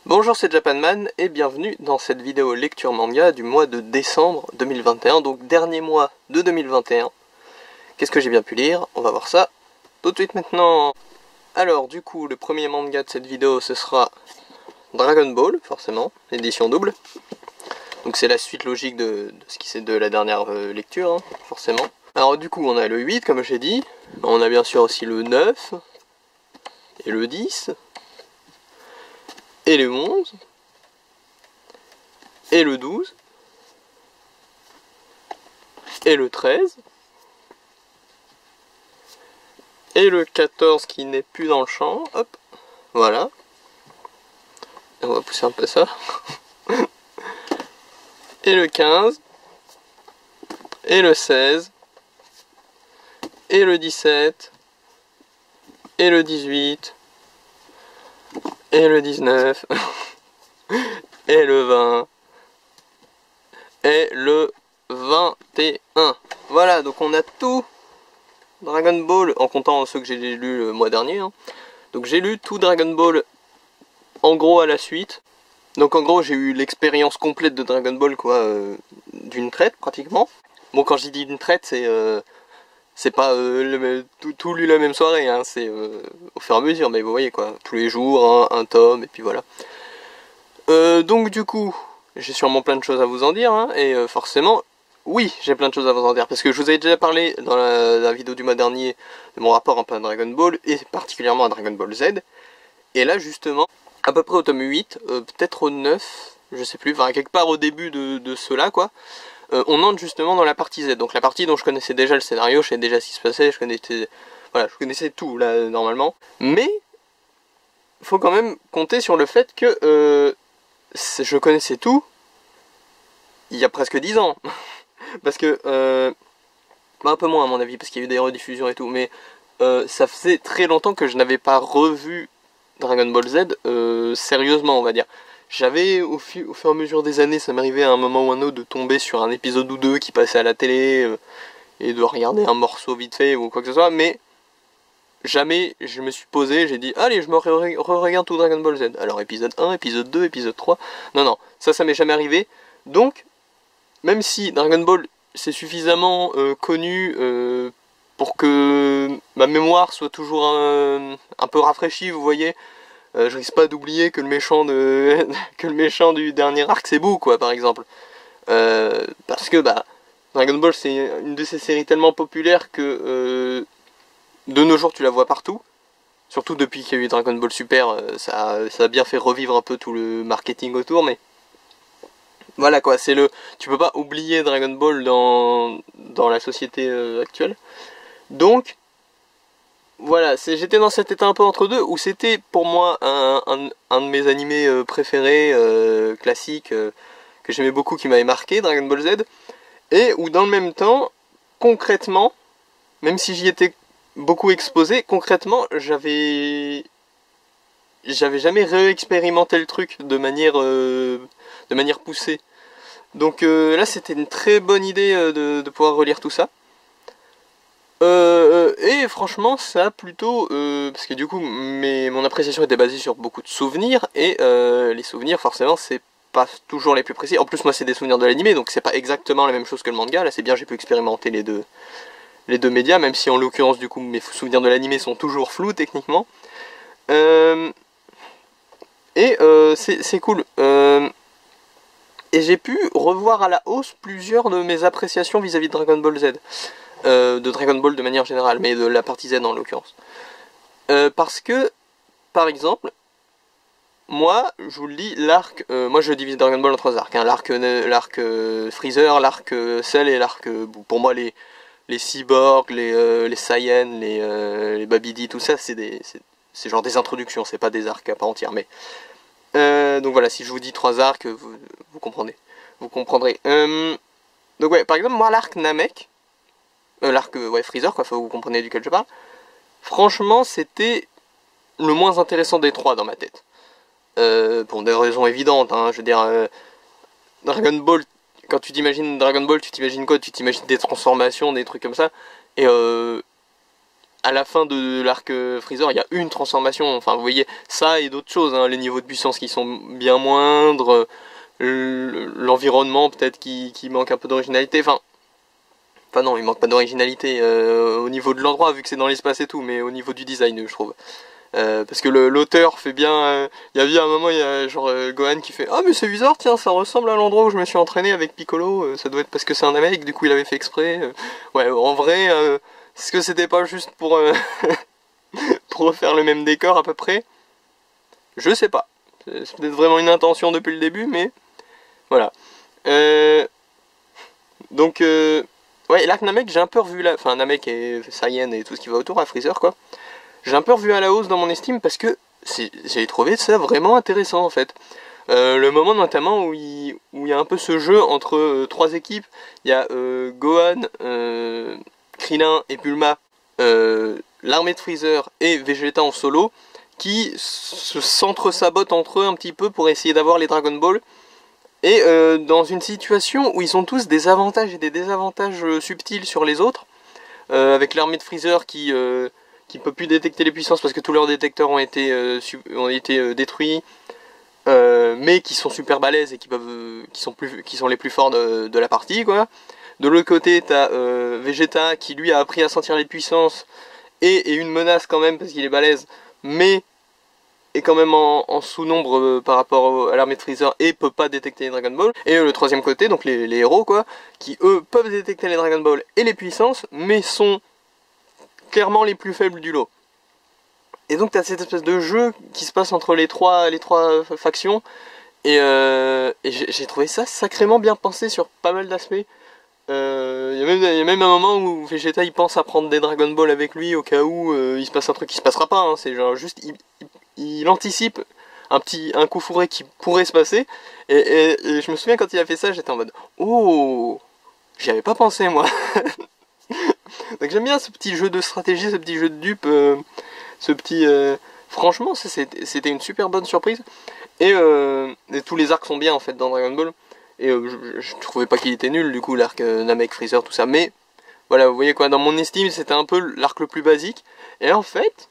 Bonjour, c'est Japanman et bienvenue dans cette vidéo lecture manga du mois de décembre 2021, donc dernier mois de 2021. Qu'est-ce que j'ai bien pu lire? On va voir ça tout de suite maintenant. Alors du coup, le premier manga de cette vidéo ce sera Dragon Ball, forcément, édition double. Donc c'est la suite logique de ce qui c'est de la dernière lecture, hein, forcément. Alors du coup, on a le 8 comme j'ai dit, on a bien sûr aussi le 9 et le 10. Et le 11, et le 12, et le 13, et le 14 qui n'est plus dans le champ, hop, voilà. On va pousser un peu ça. Et le 15, et le 16, et le 17, et le 18, et le 19, et le 20, et le 21. Voilà, donc on a tout Dragon Ball, en comptant ceux que j'ai lus le mois dernier. Hein. Donc j'ai lu tout Dragon Ball en gros à la suite. Donc en gros j'ai eu l'expérience complète de Dragon Ball quoi, d'une traite pratiquement. Bon, quand je dis d'une traite, c'est pas tout lu la même soirée, hein, c'est au fur et à mesure, mais vous voyez quoi, tous les jours, hein, un tome, et puis voilà. Donc du coup, j'ai sûrement plein de choses à vous en dire, hein, et forcément, oui, j'ai plein de choses à vous en dire, parce que je vous avais déjà parlé dans la vidéo du mois dernier de mon rapport un peu à Dragon Ball, et particulièrement à Dragon Ball Z, et là justement, à peu près au tome 8, peut-être au 9, je sais plus, enfin quelque part au début de cela quoi, on entre justement dans la partie Z, donc la partie dont je connaissais déjà le scénario, je savais déjà ce qui se passait, je connaissais tout là normalement, mais faut quand même compter sur le fait que je connaissais tout il y a presque 10 ans, parce que, un peu moins à mon avis, parce qu'il y a eu des rediffusions et tout, mais ça faisait très longtemps que je n'avais pas revu Dragon Ball Z sérieusement on va dire. J'avais au fur et à mesure des années, ça m'arrivait à un moment ou un autre de tomber sur un épisode ou deux qui passait à la télé et de regarder un morceau vite fait ou quoi que ce soit, mais jamais je me suis posé, j'ai dit allez je me regarde tout Dragon Ball Z. Alors épisode 1, épisode 2, épisode 3, non, ça m'est jamais arrivé. Donc, même si Dragon Ball c'est suffisamment connu pour que ma mémoire soit toujours un peu rafraîchie, vous voyez, je risque pas d'oublier que le méchant que le méchant du dernier arc c'est Boo quoi par exemple, parce que bah Dragon Ball c'est une de ces séries tellement populaires que de nos jours tu la vois partout, surtout depuis qu'il y a eu Dragon Ball Super, ça a bien fait revivre un peu tout le marketing autour, mais voilà quoi, tu peux pas oublier Dragon Ball dans la société actuelle, donc voilà, j'étais dans cet état un peu entre deux, où c'était pour moi un de mes animés préférés, classiques, que j'aimais beaucoup, qui m'avait marqué, Dragon Ball Z, et où dans le même temps, concrètement, même si j'y étais beaucoup exposé, concrètement, j'avais jamais réexpérimenté le truc de manière poussée. Donc là, c'était une très bonne idée de pouvoir relire tout ça. Et franchement ça a plutôt, parce que du coup mon appréciation était basée sur beaucoup de souvenirs, et les souvenirs forcément c'est pas toujours les plus précis, en plus moi c'est des souvenirs de l'animé, donc c'est pas exactement la même chose que le manga, là c'est bien j'ai pu expérimenter les deux médias, même si en l'occurrence du coup mes souvenirs de l'animé sont toujours flous techniquement, c'est cool, et j'ai pu revoir à la hausse plusieurs de mes appréciations vis-à-vis de Dragon Ball Z. De Dragon Ball de manière générale, mais de la partie Z en l'occurrence. Parce que, par exemple, moi, je vous le dis, l'arc, moi je divise Dragon Ball en 3 arcs, hein, l'arc Freezer, l'arc Cell et l'arc, pour moi les cyborgs, les Saiyans, les Babidi, tout ça, c'est genre des introductions, c'est pas des arcs à part entière, mais... donc voilà, si je vous dis 3 arcs, vous comprenez. Vous comprendrez. Donc ouais, par exemple, moi l'arc Namek, l'arc Freezer quoi, vous comprenez duquel je parle, franchement c'était le moins intéressant des 3 dans ma tête, pour des raisons évidentes, hein, je veux dire, Dragon Ball, quand tu t'imagines Dragon Ball, tu t'imagines quoi? Tu t'imagines des transformations, des trucs comme ça, et à la fin de l'arc Freezer, il y a une transformation, enfin vous voyez, ça et d'autres choses, hein, les niveaux de puissance qui sont bien moindres, l'environnement peut-être qui manque un peu d'originalité, enfin non, il manque pas d'originalité au niveau de l'endroit vu que c'est dans l'espace et tout, mais au niveau du design je trouve. Parce que l'auteur fait bien, il y a eu un moment, il y a genre Gohan qui fait « Ah mais c'est bizarre, tiens, ça ressemble à l'endroit où je me suis entraîné avec Piccolo, ça doit être parce que c'est un Namek, du coup il avait fait exprès. » Ouais, en vrai, est-ce que c'était pas juste pour, pour refaire le même décor à peu près? Je sais pas. C'est peut-être vraiment une intention depuis le début, mais voilà. Donc, ouais, l'arc Namek, j'ai un peu revu là, enfin Namek et Saiyan et tout ce qui va autour à Freezer quoi. J'ai un peu revu à la hausse dans mon estime parce que j'ai trouvé ça vraiment intéressant en fait. Le moment notamment où il y a un peu ce jeu entre trois équipes, il y a Gohan, Krillin et Bulma, l'armée de Freezer et Vegeta en solo, qui s'entre-sabotent entre eux un petit peu pour essayer d'avoir les Dragon Ball. Et dans une situation où ils ont tous des avantages et des désavantages subtils sur les autres, avec l'armée de Freezer qui peut plus détecter les puissances parce que tous leurs détecteurs ont été détruits, mais qui sont super balèzes et qui sont les plus forts de la partie quoi. De l'autre côté t'as Vegeta qui lui a appris à sentir les puissances et une menace quand même parce qu'il est balèze, mais est quand même en sous-nombre par rapport à l'armée de Freezer et peut pas détecter les Dragon Ball. Et le troisième côté, donc les héros quoi, qui eux peuvent détecter les Dragon Ball et les puissances, mais sont clairement les plus faibles du lot. Et donc t'as cette espèce de jeu qui se passe entre les trois factions, et j'ai trouvé ça sacrément bien pensé sur pas mal d'aspects. Il y a même un moment où Vegeta il pense à prendre des Dragon Ball avec lui au cas où il se passe un truc qui se passera pas, hein, c'est genre juste il anticipe un coup fourré qui pourrait se passer, et je me souviens quand il a fait ça, j'étais en mode oh, j'y avais pas pensé moi. Donc j'aime bien ce petit jeu de stratégie, ce petit jeu de dupe, ce petit... franchement c'était une super bonne surprise, et tous les arcs sont bien en fait dans Dragon Ball, et je trouvais pas qu'il était nul du coup l'arc Namek, Freezer, tout ça, mais voilà, vous voyez quoi, dans mon estime c'était un peu l'arc le plus basique, et en fait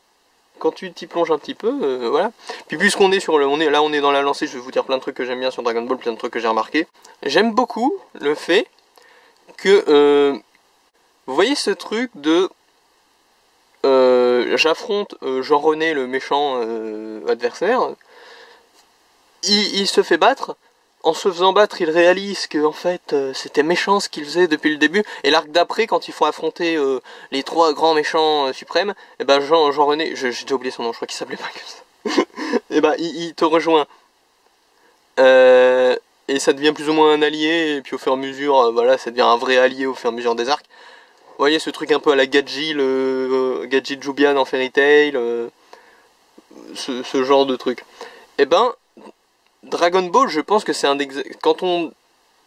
quand tu t'y plonges un petit peu, voilà. Puis puisqu'on est sur on est dans la lancée, je vais vous dire plein de trucs que j'aime bien sur Dragon Ball, plein de trucs que j'ai remarqué. J'aime beaucoup le fait que vous voyez ce truc de j'affronte Jean-René, le méchant adversaire, il se fait battre. En se faisant battre, il réalise que en fait c'était méchant ce qu'il faisait depuis le début. Et l'arc d'après, quand il faut affronter les trois grands méchants suprêmes, et ben Jean-René, j'ai déjà oublié son nom, je crois qu'il s'appelait pas comme ça. Et ben il te rejoint. Et ça devient plus ou moins un allié, et puis au fur et à mesure, voilà, ça devient un vrai allié au fur et à mesure des arcs. Vous voyez ce truc un peu à la Gadji, Gadji Jubian en Fairy Tail, ce genre de truc. Et ben Dragon Ball, je pense que c'est un des... Quand on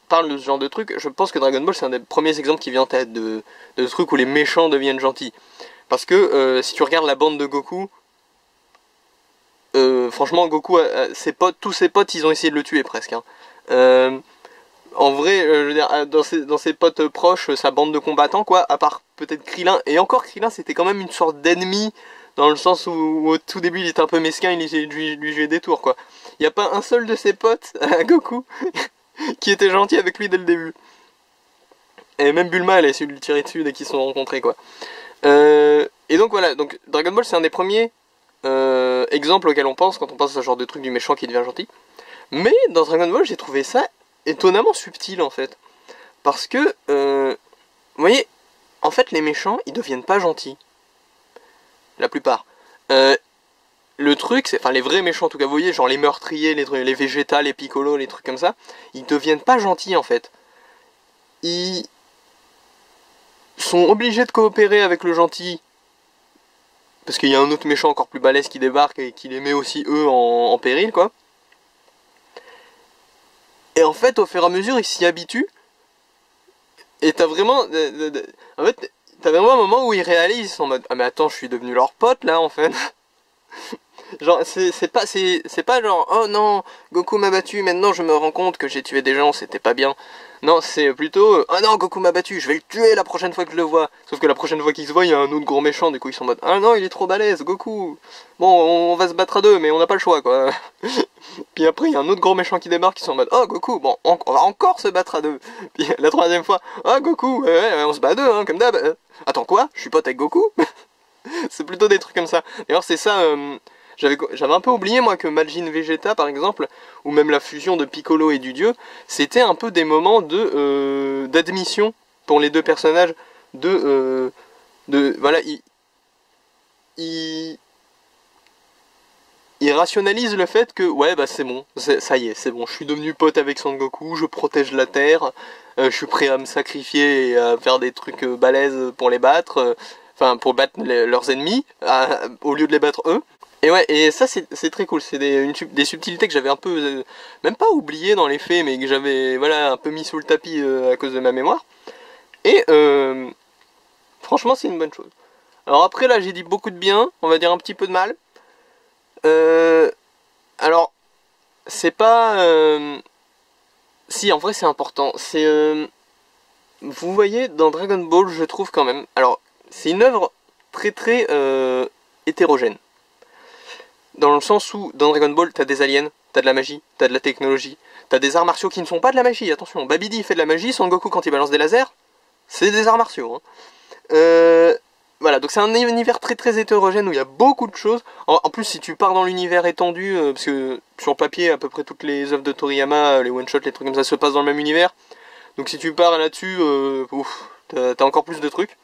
parle de ce genre de truc, je pense que Dragon Ball c'est un des premiers exemples qui vient en tête de trucs où les méchants deviennent gentils. Parce que si tu regardes la bande de Goku, franchement Goku, tous ses potes, ils ont essayé de le tuer presque. Hein. En vrai, je veux dire, dans ses potes proches, sa bande de combattants, quoi, à part peut-être Krillin, et encore Krillin c'était quand même une sorte d'ennemi, dans le sens où au tout début il était un peu mesquin, il essayait de lui jouer des tours quoi. Il n'y a pas un seul de ses potes à Goku qui était gentil avec lui dès le début. Et même Bulma elle a essayé de lui tirer dessus dès qu'ils se sont rencontrés quoi. Et donc voilà, donc Dragon Ball c'est un des premiers exemples auxquels on pense quand on pense à ce genre de truc du méchant qui devient gentil. Mais dans Dragon Ball j'ai trouvé ça étonnamment subtil en fait. Parce que, vous voyez, en fait les méchants ils deviennent pas gentils. La plupart. Le truc, c'est, enfin les vrais méchants en tout cas, vous voyez, genre les meurtriers, les Vegeta, les Piccolo, les trucs comme ça, ils deviennent pas gentils en fait. Ils sont obligés de coopérer avec le gentil, parce qu'il y a un autre méchant encore plus balèze qui débarque et qui les met aussi eux en péril quoi. Et en fait au fur et à mesure ils s'y habituent, et t'as vraiment... En fait, t'as vraiment un moment où ils réalisent en mode ah mais attends, je suis devenu leur pote là en fait. Genre, c'est pas genre, oh non, Goku m'a battu, maintenant je me rends compte que j'ai tué des gens, c'était pas bien. Non, c'est plutôt, oh non, Goku m'a battu, je vais le tuer la prochaine fois que je le vois. Sauf que la prochaine fois qu'il se voit, il y a un autre gros méchant, du coup ils sont en mode, ah non, il est trop balèze, Goku. Bon, on va se battre à deux, mais on n'a pas le choix, quoi. Puis après, il y a un autre gros méchant qui débarque, qui sont en mode, oh Goku, bon, on va encore se battre à deux. Puis la troisième fois, oh Goku, ouais, on se bat à deux, hein, comme d'hab. Attends quoi, je suis pote avec Goku. C'est plutôt des trucs comme ça. D'ailleurs, c'est ça, j'avais un peu oublié, moi, que Majin Vegeta, par exemple, ou même la fusion de Piccolo et du Dieu, c'était un peu des moments d'admission pour les deux personnages, voilà, il rationalise le fait que, ouais, bah c'est bon, ça y est, c'est bon, je suis devenu pote avec Son Goku, je protège la Terre, je suis prêt à me sacrifier et à faire des trucs balèzes pour les battre, enfin, pour battre leurs ennemis, au lieu de les battre eux. Et ouais, et ça c'est très cool, c'est des subtilités que j'avais un peu, même pas oublié dans les faits, mais que j'avais, voilà, un peu mis sous le tapis à cause de ma mémoire. Et franchement, c'est une bonne chose. Alors après, là, j'ai dit beaucoup de bien, on va dire un petit peu de mal. Alors, c'est pas... Si, en vrai, c'est important. C'est... Vous voyez, dans Dragon Ball, je trouve quand même... Alors, c'est une œuvre très très hétérogène. Dans le sens où, dans Dragon Ball, t'as des aliens, t'as de la magie, t'as de la technologie, t'as des arts martiaux qui ne sont pas de la magie, attention. Babidi fait de la magie, Son Goku, quand il balance des lasers, c'est des arts martiaux. Hein. Voilà, donc c'est un univers très très hétérogène où il y a beaucoup de choses. En plus, si tu pars dans l'univers étendu, parce que sur papier, à peu près toutes les œuvres de Toriyama, les one-shots, les trucs comme ça, se passent dans le même univers. Donc si tu pars là-dessus, t'as encore plus de trucs.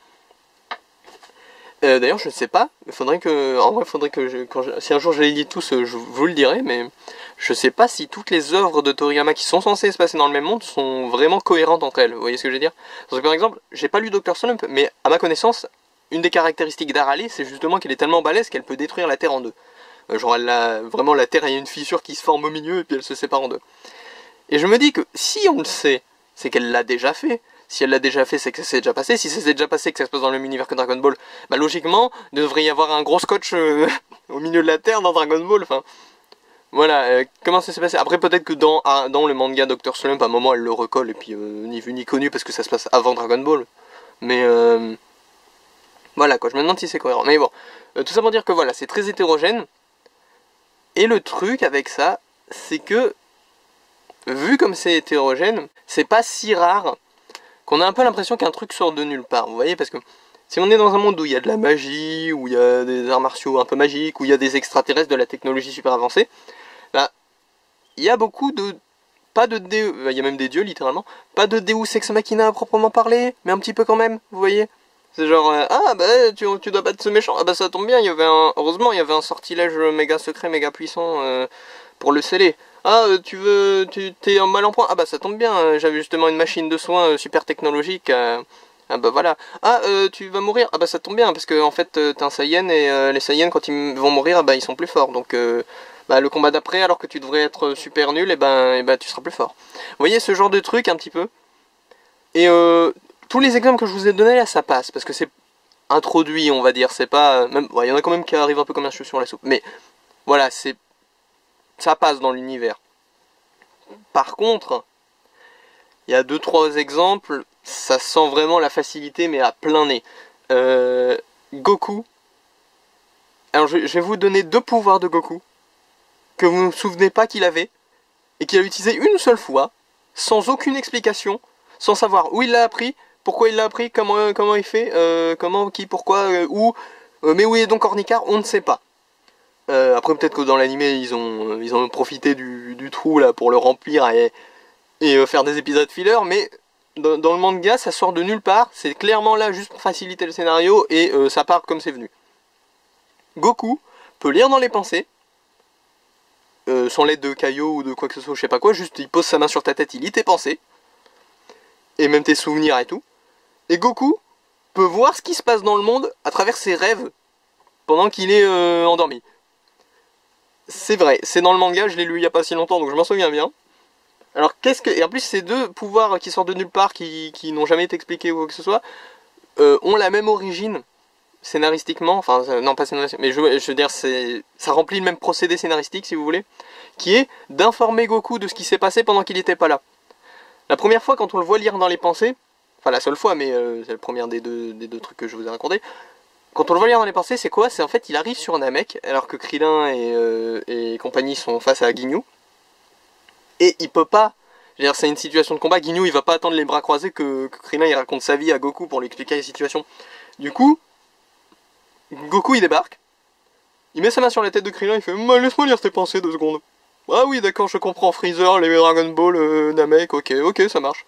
D'ailleurs, je sais pas, en vrai, faudrait que si un jour je les lis tous, je vous le dirai, mais je sais pas si toutes les œuvres de Toriyama qui sont censées se passer dans le même monde sont vraiment cohérentes entre elles. Vous voyez ce que je veux dire? Parce que par exemple, j'ai pas lu Dr. Slump, mais à ma connaissance, une des caractéristiques d'Arale, c'est justement qu'elle est tellement balèze qu'elle peut détruire la Terre en deux. Genre, vraiment, la Terre, il y a une fissure qui se forme au milieu et puis elle se sépare en deux. Et je me dis que si on le sait, c'est qu'elle l'a déjà fait. Si elle l'a déjà fait, c'est que ça s'est déjà passé. Si ça s'est déjà passé, que ça se passe dans le même univers que Dragon Ball, bah logiquement, il devrait y avoir un gros scotch au milieu de la Terre dans Dragon Ball. Enfin, voilà, comment ça s'est passé? Après, peut-être que dans le manga Dr. Slump, à un moment, elle le recolle et puis ni vu ni connu parce que ça se passe avant Dragon Ball. Mais voilà quoi, je me demande si c'est cohérent. Mais bon, tout ça pour dire que voilà, c'est très hétérogène. Et le truc avec ça, c'est que, vu comme c'est hétérogène, c'est pas si rare qu'on a un peu l'impression qu'un truc sort de nulle part. Vous voyez, parce que si on est dans un monde où il y a de la magie, où il y a des arts martiaux un peu magiques, où il y a des extraterrestres, de la technologie super avancée, là, il y a beaucoup de... Pas de il y a même des dieux littéralement, pas de Deus Ex Machina à proprement parler, mais un petit peu quand même, vous voyez. C'est genre, ah bah tu dois battre ce méchant, ah bah ça tombe bien, heureusement il y avait un sortilège méga secret, méga puissant pour le sceller. Ah t'es en mal en point, ah bah ça tombe bien, j'avais justement une machine de soins super technologique, ah bah voilà. Ah tu vas mourir, ah bah ça tombe bien, parce que en fait t'es un Saiyan et les Saiyans quand ils vont mourir, ah bah ils sont plus forts, donc bah, le combat d'après, alors que tu devrais être super nul, et ben tu seras plus fort. Vous voyez ce genre de truc un petit peu. Et tous les exemples que je vous ai donnés là, ça passe, parce que c'est introduit, on va dire, c'est pas... Même, il y en a quand même qui arrivent un peu comme un cheveu sur la soupe, mais voilà, ça passe dans l'univers. Par contre, il y a 2-3 exemples, ça sent vraiment la facilité, mais à plein nez. Goku. Alors je vais vous donner 2 pouvoirs de Goku, que vous ne vous souvenez pas qu'il avait, et qu'il a utilisé une seule fois, sans aucune explication, sans savoir où il l'a appris, pourquoi il l'a appris, comment il fait, comment, qui, pourquoi, où, mais où est donc Ornicar, on ne sait pas. Après peut-être que dans l'animé ils ont profité du trou là pour le remplir et faire des épisodes filler, mais dans le manga ça sort de nulle part, c'est clairement là juste pour faciliter le scénario et ça part comme c'est venu. Goku peut lire dans les pensées, sans l'aide de Kaio ou de quoi que ce soit, je sais pas quoi, juste il pose sa main sur ta tête, il lit tes pensées, et même tes souvenirs et tout. Et Goku peut voir ce qui se passe dans le monde à travers ses rêves, pendant qu'il est endormi. C'est vrai, c'est dans le manga, je l'ai lu il y a pas si longtemps, donc je m'en souviens bien. Alors et en plus ces 2 pouvoirs qui sortent de nulle part, qui n'ont jamais été expliqués ou quoi que ce soit, ont la même origine. scénaristiquement, enfin non pas scénaristiquement, mais je veux dire ça remplit le même procédé scénaristique si vous voulez, qui est d'informer Goku de ce qui s'est passé pendant qu'il n'était pas là. La première fois quand on le voit lire dans les pensées, enfin la seule fois mais c'est la première des deux trucs que je vous ai raconté, quand on le voit lire dans les pensées c'est quoi? C'est en fait il arrive sur Namek alors que Krillin et compagnie sont face à Ginyu, et il peut pas, c'est une situation de combat, Ginyu il va pas attendre les bras croisés que Krillin il raconte sa vie à Goku pour lui expliquer la situation. Du coup, Goku il débarque, il met sa main sur la tête de Krillin, il fait laisse-moi lire tes pensées 2 secondes. Ah oui d'accord je comprends Freezer, les Dragon Ball, Namek, ok ça marche.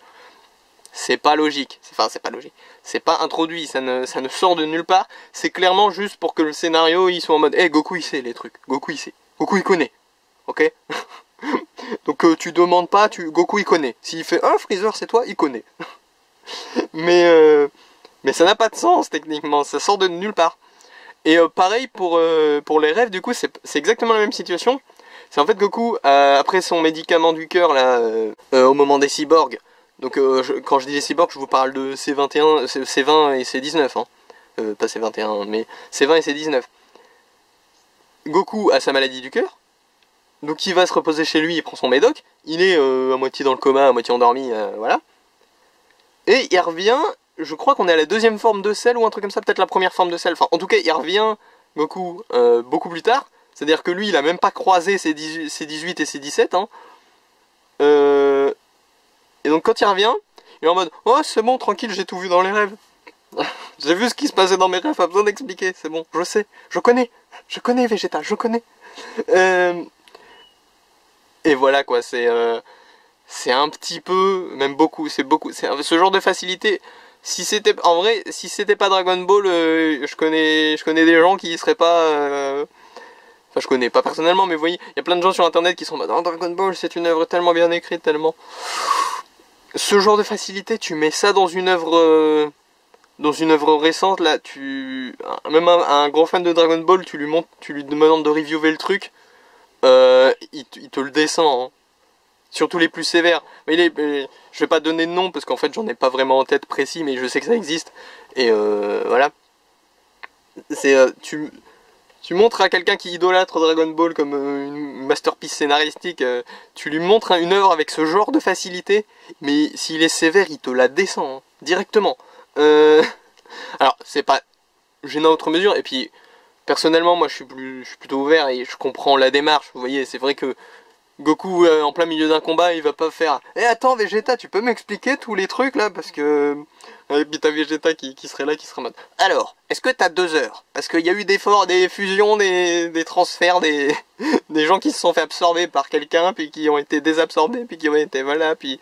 C'est pas logique, enfin c'est pas logique, c'est pas introduit, ça ne sort de nulle part, c'est clairement juste pour que le scénario il soit en mode Goku il sait les trucs, Goku il sait, Goku il connaît, ok. Donc tu demandes pas, Goku il connaît, s'il fait Freezer c'est toi, il connaît. mais ça n'a pas de sens techniquement, ça sort de nulle part. Et pareil pour les rêves, du coup c'est exactement la même situation. C'est en fait Goku, après son médicament du cœur là, au moment des cyborgs, donc quand je dis les cyborgs je vous parle de C21, C20 et C19, hein. Pas C21 mais C20 et C19. Goku a sa maladie du cœur, donc il va se reposer chez lui, il prend son médoc, il est à moitié dans le coma, à moitié endormi, voilà. Et il revient, je crois qu'on est à la 2e forme de Cell ou un truc comme ça, peut-être la première forme de Cell, enfin en tout cas il revient Goku beaucoup plus tard, c'est-à-dire que lui il a même pas croisé ses 18 et ses 17, hein. Et donc quand il revient, il est en mode oh c'est bon tranquille j'ai tout vu dans les rêves. J'ai vu ce qui se passait dans mes rêves, pas besoin d'expliquer, c'est bon, je sais, je connais Vegeta, je connais. Et voilà quoi, c'est un petit peu, même beaucoup, c'est ce genre de facilité. Si c'était, en vrai, si c'était pas Dragon Ball, je connais des gens qui seraient pas, enfin je connais pas personnellement, mais vous voyez, il y a plein de gens sur internet qui sont en mode oh, Dragon Ball c'est une œuvre tellement bien écrite, tellement. Ce genre de facilité, tu mets ça dans une œuvre récente là, même un gros fan de Dragon Ball, tu lui demandes de reviewer le truc, il te le descend, hein. Surtout les plus sévères. Mais je vais pas donner de nom parce qu'en fait j'en ai pas vraiment en tête précis, mais je sais que ça existe. Et voilà. C'est tu montres à quelqu'un qui idolâtre Dragon Ball comme une masterpiece scénaristique, tu lui montres une œuvre avec ce genre de facilité, mais s'il est sévère, il te la descend, hein, directement. Alors, c'est pas gênant outre mesure, et puis, personnellement, moi je suis plutôt ouvert et je comprends la démarche. Vous voyez, c'est vrai que Goku, en plein milieu d'un combat, il va pas faire attends Vegeta, tu peux m'expliquer tous les trucs là, parce que... Et puis t'as Vegeta qui serait là, qui serait en mode alors, est-ce que t'as 2 heures? Parce qu'il y a eu des fusions, des transferts, des gens qui se sont fait absorber par quelqu'un, puis qui ont été désabsorbés, puis qui ont été... Voilà, puis...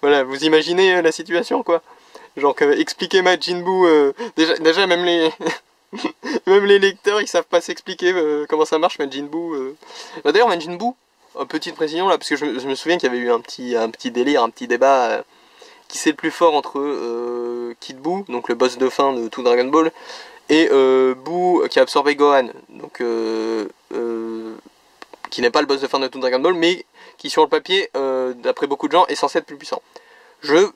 Voilà, vous imaginez la situation, quoi. Genre, expliquer Majin Buu... déjà, même les... même les lecteurs, ils savent pas s'expliquer comment ça marche, Majin Buu... D'ailleurs, Majin Buu... Petite précision là, parce que je me souviens qu'il y avait eu un petit délire, un petit débat qui c'est le plus fort entre Kid Buu, donc le boss de fin de tout Dragon Ball, et Buu qui a absorbé Gohan, donc qui n'est pas le boss de fin de tout Dragon Ball, mais qui sur le papier, d'après beaucoup de gens, est censé être plus puissant. Je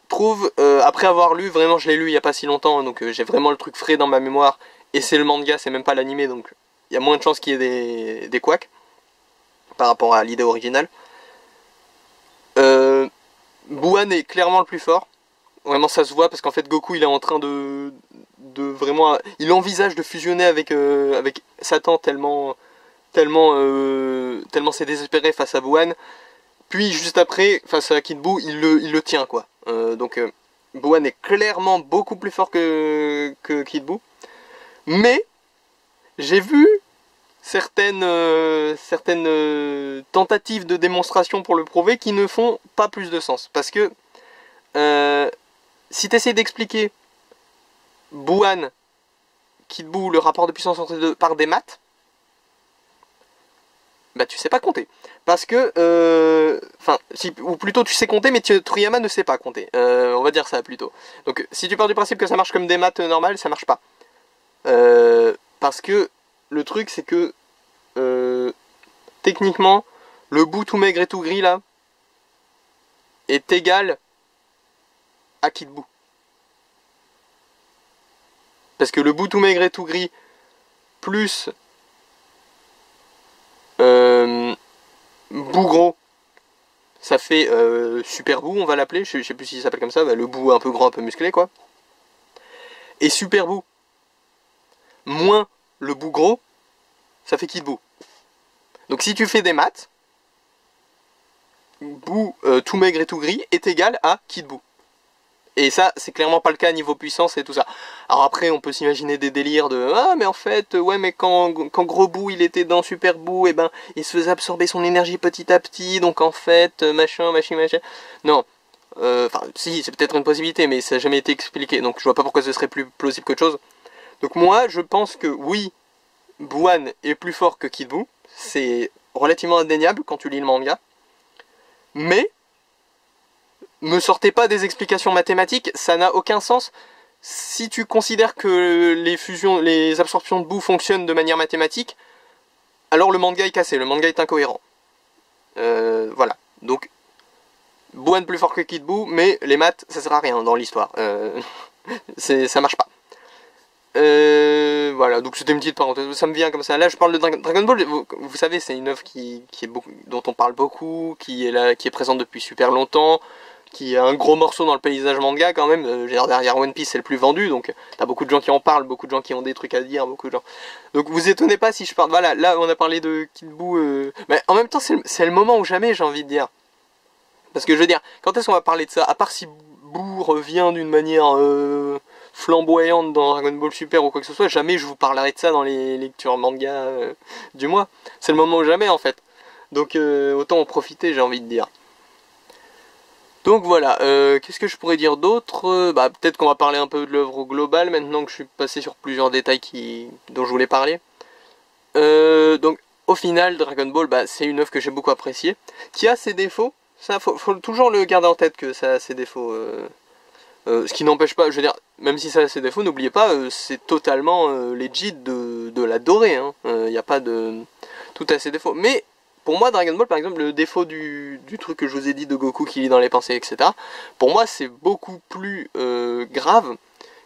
trouve, après avoir lu, vraiment je l'ai lu il n'y a pas si longtemps, donc j'ai vraiment le truc frais dans ma mémoire, et c'est le manga, c'est même pas l'animé, donc il y a moins de chances qu'il y ait des couacs par rapport à l'idée originale. Buan est clairement le plus fort. Vraiment ça se voit parce qu'en fait Goku il est en train de vraiment... Il envisage de fusionner avec Satan tellement c'est désespéré face à Buan. Puis juste après, face à Kid Buu, il le tient quoi. Donc Buan est clairement beaucoup plus fort que Kid Buu. Mais j'ai vu certaines tentatives de démonstration pour le prouver qui ne font pas plus de sens. Parce que si tu essaies d'expliquer Buan, Kid Buu, le rapport de puissance entre les deux par des maths, bah tu sais pas compter. Parce que, ou plutôt tu sais compter mais Toriyama ne sait pas compter. On va dire ça plutôt. Donc si tu pars du principe que ça marche comme des maths normales, ça marche pas. Parce que le truc c'est que techniquement le bout tout maigre et tout gris là est égal à Kid Buu. parce que le bout tout maigre et tout gris, plus bout gros, ça fait super bout, on va l'appeler, je sais plus s'il s'appelle comme ça, bah, le bout un peu grand, un peu musclé quoi. Et super bout, moins le bout gros, ça fait kit bout. Donc si tu fais des maths, bout tout maigre et tout gris est égal à kit bout. Et ça, c'est clairement pas le cas niveau puissance et tout ça. Alors après, on peut s'imaginer des délires de ah mais en fait, ouais mais quand gros bout il était dans super bout, et ben il se faisait absorber son énergie petit à petit, donc en fait machin. Non, enfin si, c'est peut-être une possibilité, mais ça n'a jamais été expliqué, donc je vois pas pourquoi ce serait plus plausible qu'autre chose. Donc moi, je pense que oui, Buwan est plus fort que Kid Buu, c'est relativement indéniable quand tu lis le manga, mais me sortez pas des explications mathématiques, ça n'a aucun sens. Si tu considères que les absorptions de boue fonctionnent de manière mathématique, alors le manga est cassé, le manga est incohérent. Voilà, donc Buwan plus fort que Kid Buu, mais les maths ça sert à rien dans l'histoire, ça marche pas. Voilà, donc c'était une petite parenthèse, ça me vient comme ça. Là je parle de Dragon Ball, vous savez c'est une œuvre dont on parle beaucoup, qui est présente depuis super longtemps, qui est un gros morceau dans le paysage manga quand même. Derrière One Piece c'est le plus vendu, donc t'as beaucoup de gens qui en parlent, beaucoup de gens qui ont des trucs à dire, beaucoup de gens. Donc vous étonnez pas si je parle, voilà, là on a parlé de Kid Buu, mais en même temps c'est le moment où jamais, j'ai envie de dire. Parce que je veux dire, quand est-ce qu'on va parler de ça, à part si Buu revient d'une manière flamboyante dans Dragon Ball Super ou quoi que ce soit, jamais je vous parlerai de ça dans les lectures manga du mois. C'est le moment ou jamais en fait. Donc autant en profiter, j'ai envie de dire. Donc voilà, qu'est-ce que je pourrais dire d'autre? Bah peut-être qu'on va parler un peu de l'œuvre globale maintenant que je suis passé sur plusieurs détails dont je voulais parler. Donc au final, Dragon Ball, bah, c'est une œuvre que j'ai beaucoup appréciée, qui a ses défauts. Ça, faut toujours le garder en tête que ça a ses défauts. Ce qui n'empêche pas, je veux dire, même si ça a ses défauts, n'oubliez pas, c'est totalement legit de l'adorer. Il n'y a pas de... Tout a ses défauts. Mais pour moi, Dragon Ball, par exemple, le défaut du truc que je vous ai dit de Goku qui lit dans les pensées, etc., pour moi, c'est beaucoup plus grave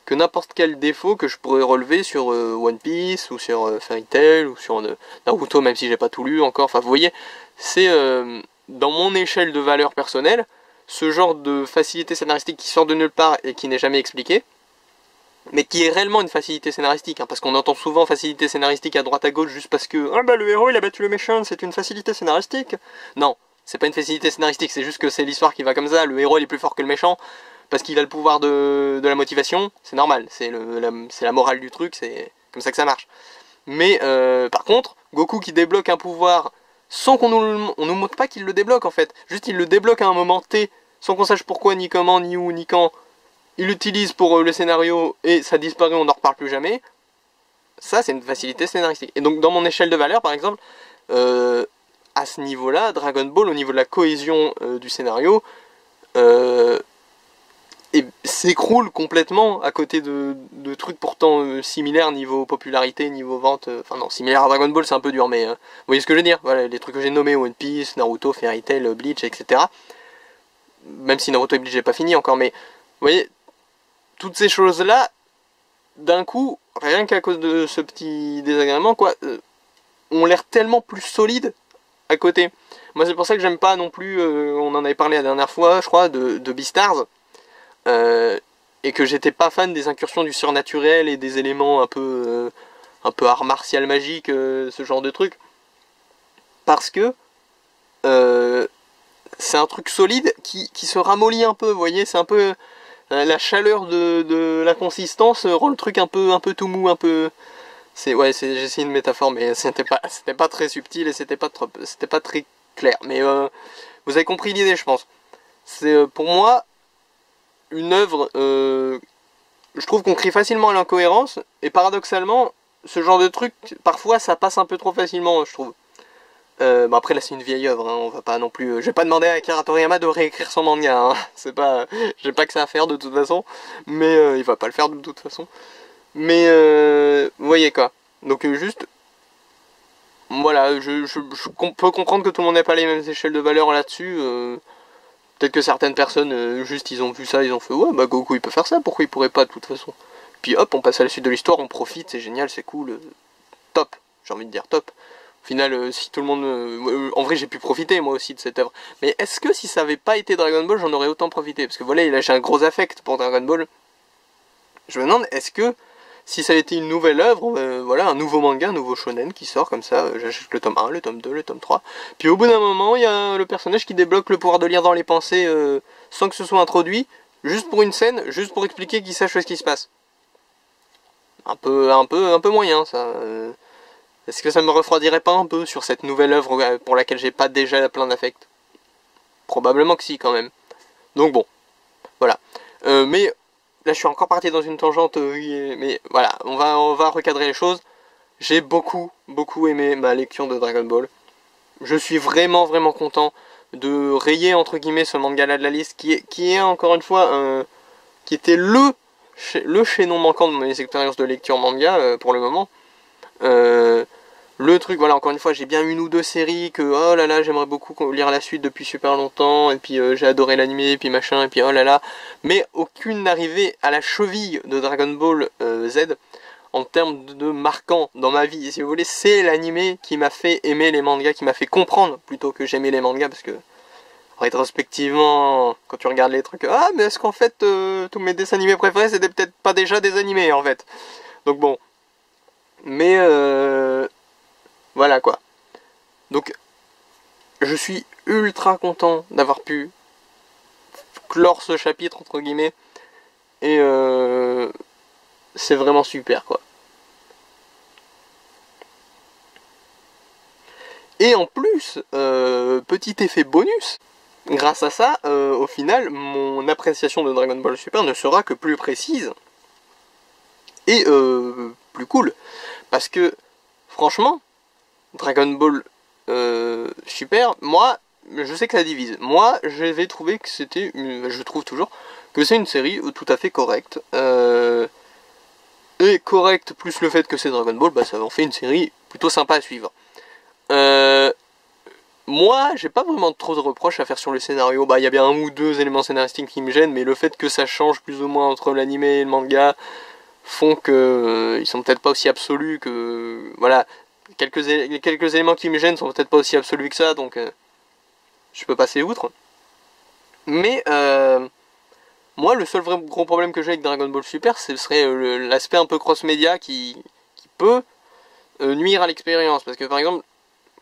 que n'importe quel défaut que je pourrais relever sur One Piece, ou sur Fairy Tail, ou sur Naruto, même si j'ai pas tout lu encore. Enfin, vous voyez, c'est... dans mon échelle de valeur personnelle, ce genre de facilité scénaristique qui sort de nulle part et qui n'est jamais expliqué, mais qui est réellement une facilité scénaristique, hein, parce qu'on entend souvent facilité scénaristique à droite à gauche juste parce que ah bah le héros il a battu le méchant, c'est une facilité scénaristique. Non, c'est pas une facilité scénaristique, c'est juste que c'est l'histoire qui va comme ça, le héros il est plus fort que le méchant, parce qu'il a le pouvoir de la motivation, c'est normal, c'est la morale du truc, c'est comme ça que ça marche. Mais par contre, Goku qui débloque un pouvoir sans qu'on nous montre pas qu'il le débloque en fait. Juste il le débloque à un moment T, sans qu'on sache pourquoi, ni comment, ni où, ni quand. Il l'utilise pour le scénario et ça disparaît, on n'en reparle plus jamais. Ça c'est une facilité scénaristique. Et donc dans mon échelle de valeur par exemple, à ce niveau-là, Dragon Ball au niveau de la cohésion du scénario, et s'écroule complètement à côté de trucs pourtant similaires niveau popularité, niveau vente. Enfin non, similaire à Dragon Ball c'est un peu dur, mais vous voyez ce que je veux dire. Voilà, les trucs que j'ai nommés, One Piece, Naruto, Fairy Tail, Bleach, etc. Même si Naruto et Bleach j'ai pas fini encore, mais vous voyez, toutes ces choses-là, d'un coup, rien qu'à cause de ce petit désagrément, quoi, ont l'air tellement plus solides à côté. Moi c'est pour ça que j'aime pas non plus, on en avait parlé la dernière fois, je crois, de Beastars. Et que j'étais pas fan des incursions du surnaturel et des éléments un peu art martial magique, ce genre de truc, parce que c'est un truc solide qui se ramollit un peu, vous voyez, c'est un peu la chaleur de la consistance rend le truc un peu tout mou, un peu... j'ai essayé une métaphore mais c'était pas très subtil et c'était pas très clair, mais vous avez compris l'idée je pense. C'est pour moi une œuvre, je trouve qu'on crie facilement à l'incohérence, et paradoxalement, ce genre de truc, parfois ça passe un peu trop facilement, je trouve. Bon après là c'est une vieille œuvre, hein, on va pas non plus, je vais pas demander à Akira Toriyama de réécrire son manga, hein, c'est pas, j'ai pas que ça à faire de toute façon, mais il va pas le faire de toute façon. Mais vous voyez quoi, donc juste, voilà, je peux comprendre que tout le monde n'ait pas les mêmes échelles de valeur là-dessus. Peut-être que certaines personnes, juste ils ont vu ça, ils ont fait ouais bah Goku il peut faire ça, pourquoi il pourrait pas de toute façon. puis hop, on passe à la suite de l'histoire, on profite, c'est génial, c'est cool, top, j'ai envie de dire top. Au final, si tout le monde... en vrai, j'ai pu profiter, moi aussi, de cette œuvre. Mais est-ce que si ça avait pas été Dragon Ball, j'en aurais autant profité? Parce que voilà, là, j'ai un gros affect pour Dragon Ball. Je me demande, est-ce que si ça avait été une nouvelle œuvre, voilà, un nouveau manga, un nouveau shonen qui sort comme ça, j'achète le tome 1, le tome 2, le tome 3. Puis au bout d'un moment, il y a le personnage qui débloque le pouvoir de lire dans les pensées sans que ce soit introduit, juste pour une scène, juste pour expliquer qu'il sache ce qui se passe. Un peu moyen, ça... Est-ce que ça me refroidirait pas un peu sur cette nouvelle œuvre pour laquelle j'ai pas déjà plein d'affect? Probablement que si, quand même. Donc bon, voilà. Mais là, je suis encore parti dans une tangente, mais voilà, on va recadrer les choses. J'ai beaucoup aimé ma lecture de Dragon Ball. Je suis vraiment content de rayer, entre guillemets, ce manga-là de la liste, qui est encore une fois, qui était le chaînon manquant de mes expériences de lecture manga, pour le moment. Le truc, voilà, encore une fois, j'ai bien une ou deux séries que, oh là là, j'aimerais beaucoup lire la suite depuis super longtemps, et puis j'ai adoré l'animé, et puis machin, et puis oh là là, mais aucune n'arrivait à la cheville de Dragon Ball Z, en termes de marquant dans ma vie. Et si vous voulez, c'est l'animé qui m'a fait aimer les mangas, qui m'a fait comprendre, plutôt que j'aimais les mangas, parce que, rétrospectivement, quand tu regardes les trucs, ah, mais est-ce qu'en fait, tous mes dessins animés préférés, c'était peut-être pas déjà des animés, en fait. Donc bon. Mais, voilà quoi. Donc, je suis ultra content d'avoir pu clore ce chapitre, entre guillemets. Et c'est vraiment super quoi. Et en plus, petit effet bonus, grâce à ça, au final, mon appréciation de Dragon Ball Super ne sera que plus précise. Et plus cool. Parce que, franchement, Dragon Ball Super, moi, je sais que ça divise. Moi, j'avais trouvé que c'était, je trouve toujours, que c'est une série tout à fait correcte. Et correcte, plus le fait que c'est Dragon Ball, bah ça en fait une série plutôt sympa à suivre. Moi, j'ai pas vraiment trop de reproches à faire sur le scénario. Bah, il y a bien un ou deux éléments scénaristiques qui me gênent, mais le fait que ça change plus ou moins entre l'anime et le manga font que ils sont peut-être pas aussi absolus que... Voilà, quelques éléments qui me gênent sont peut-être pas aussi absolus que ça, donc je peux passer outre. Mais moi, le seul vrai gros problème que j'ai avec Dragon Ball Super, ce serait l'aspect un peu cross-média qui peut nuire à l'expérience. Parce que par exemple,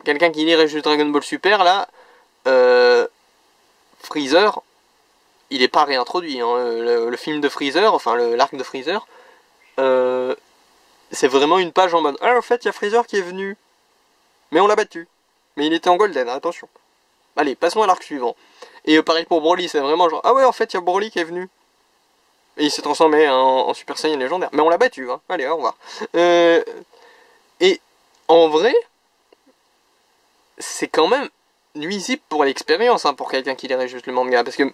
quelqu'un qui lirait juste Dragon Ball Super, là, Freezer, il est pas réintroduit. Hein. Le film de Freezer, enfin l'arc de Freezer, c'est vraiment une page en mode ah, en fait, il y a Freezer qui est venu, mais on l'a battu. Mais il était en golden, attention. Allez, passons à l'arc suivant. Et pareil pour Broly, c'est vraiment genre ah ouais, en fait, il y a Broly qui est venu. Et il s'est transformé en Super Saiyan légendaire. Mais on l'a battu, hein. Allez, au revoir. Et en vrai, c'est quand même nuisible pour l'expérience, hein, pour quelqu'un qui lirait juste le manga. Parce que,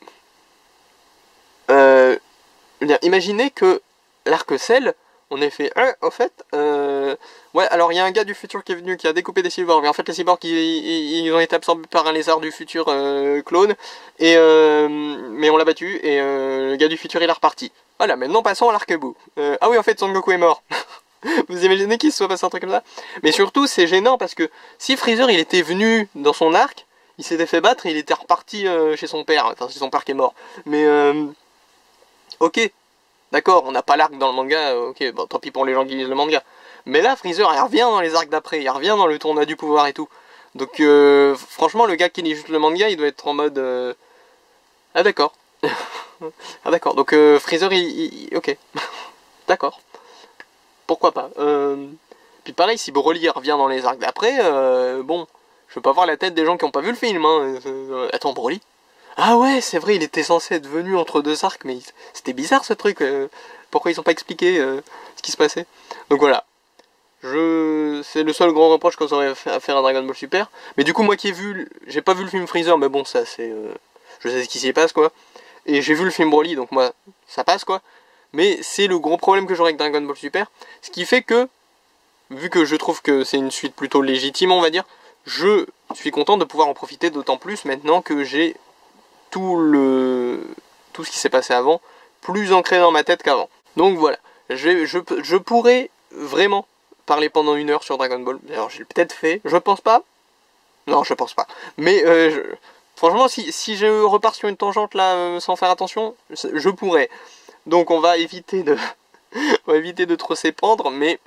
imaginez que l'arc Cell, on ait fait, au fait, ouais, alors il y a un gars du futur qui est venu, qui a découpé des cyborgs, mais en fait les cyborgs, ils ont été absorbés par un lézard du futur clone, et mais on l'a battu, et le gars du futur il est reparti. Voilà, maintenant passons à l'arc-bout. Ah oui, en fait, Son Goku est mort. Vous imaginez qu'il se soit passé un truc comme ça? Mais surtout, c'est gênant, parce que si Freezer, il était venu dans son arc, il s'était fait battre, et il était reparti chez son père, enfin, c'est son père qui est mort. Mais, ok. D'accord, on n'a pas l'arc dans le manga, ok, bon, tant pis pour les gens qui lisent le manga. Mais là, Freezer, il revient dans les arcs d'après, il revient dans le tournoi du pouvoir et tout. Donc, franchement, le gars qui lit juste le manga, il doit être en mode... Ah d'accord. Ah d'accord, donc Freezer, ok. D'accord. Pourquoi pas. Puis pareil, si Broly revient dans les arcs d'après, bon, je veux pas voir la tête des gens qui n'ont pas vu le film, hein. Attends, Broly? Ah ouais, c'est vrai, il était censé être venu entre deux arcs, mais c'était bizarre ce truc. Pourquoi ils ont pas expliqué ce qui se passait? Donc voilà. C'est le seul grand reproche qu'on aurait à faire à Dragon Ball Super. Mais du coup, moi qui j'ai pas vu le film Freezer, mais bon, ça c'est... je sais ce qui s'y passe, quoi. Et j'ai vu le film Broly, donc moi, ça passe, quoi. Mais c'est le gros problème que j'aurai avec Dragon Ball Super. Ce qui fait que, vu que je trouve que c'est une suite plutôt légitime, on va dire, je suis content de pouvoir en profiter d'autant plus maintenant que j'ai tout ce qui s'est passé avant plus ancré dans ma tête qu'avant. Donc voilà, je pourrais vraiment parler pendant 1 heure sur Dragon Ball. Alors j'ai peut-être fait, je pense pas. Non, je pense pas. Mais franchement, si je repars sur une tangente là sans faire attention, je pourrais. Donc on va éviter de, on va éviter de trop s'épandre. Mais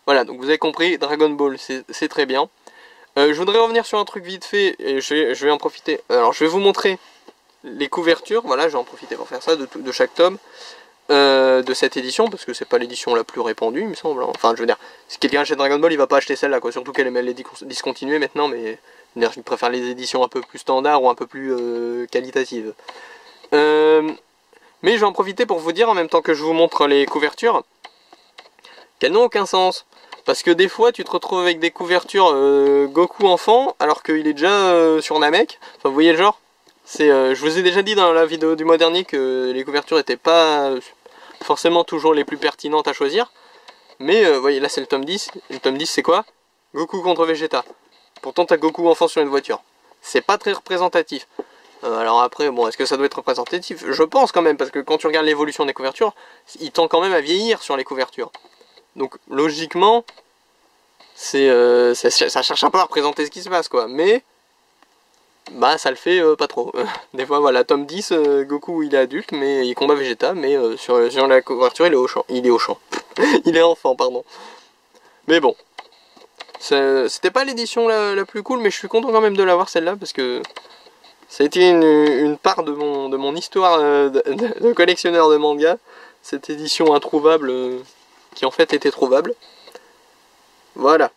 voilà, donc vous avez compris, Dragon Ball c'est très bien. Je voudrais revenir sur un truc vite fait et je vais en profiter. Alors je vais vous montrer les couvertures. Voilà, je vais en profiter pour faire ça de chaque tome. De cette édition, parce que c'est pas l'édition la plus répandue, il me semble. Enfin, je veux dire, si quelqu'un achète Dragon Ball, il va pas acheter celle-là, quoi. Surtout qu'elle est discontinuée maintenant, mais je préfère les éditions un peu plus standards ou un peu plus qualitatives. Mais je vais en profiter pour vous dire, en même temps que je vous montre les couvertures, qu'elles n'ont aucun sens. Parce que des fois, tu te retrouves avec des couvertures Goku enfant, alors qu'il est déjà sur Namek. Enfin, vous voyez le genre. Je vous ai déjà dit dans la vidéo du mois dernier que les couvertures n'étaient pas forcément toujours les plus pertinentes à choisir. Mais vous voyez, là c'est le tome 10. Le tome 10 c'est quoi? Goku contre Vegeta. Pourtant t'as Goku enfant sur une voiture. C'est pas très représentatif. Alors après, bon, est-ce que ça doit être représentatif? Je pense quand même, parce que quand tu regardes l'évolution des couvertures, il tend quand même à vieillir sur les couvertures. Donc logiquement, ça cherche un peu à représenter ce qui se passe, quoi. Mais bah ça le fait pas trop. Des fois voilà, tome 10, Goku il est adulte mais il combat Vegeta, mais sur la couverture il est au champ. Il est au champ. Il est enfant, pardon. Mais bon. C'était pas l'édition la plus cool, mais je suis content quand même de l'avoir celle-là, parce que ça a été une part de mon histoire de collectionneur de manga. Cette édition introuvable qui en fait était trouvable. Voilà.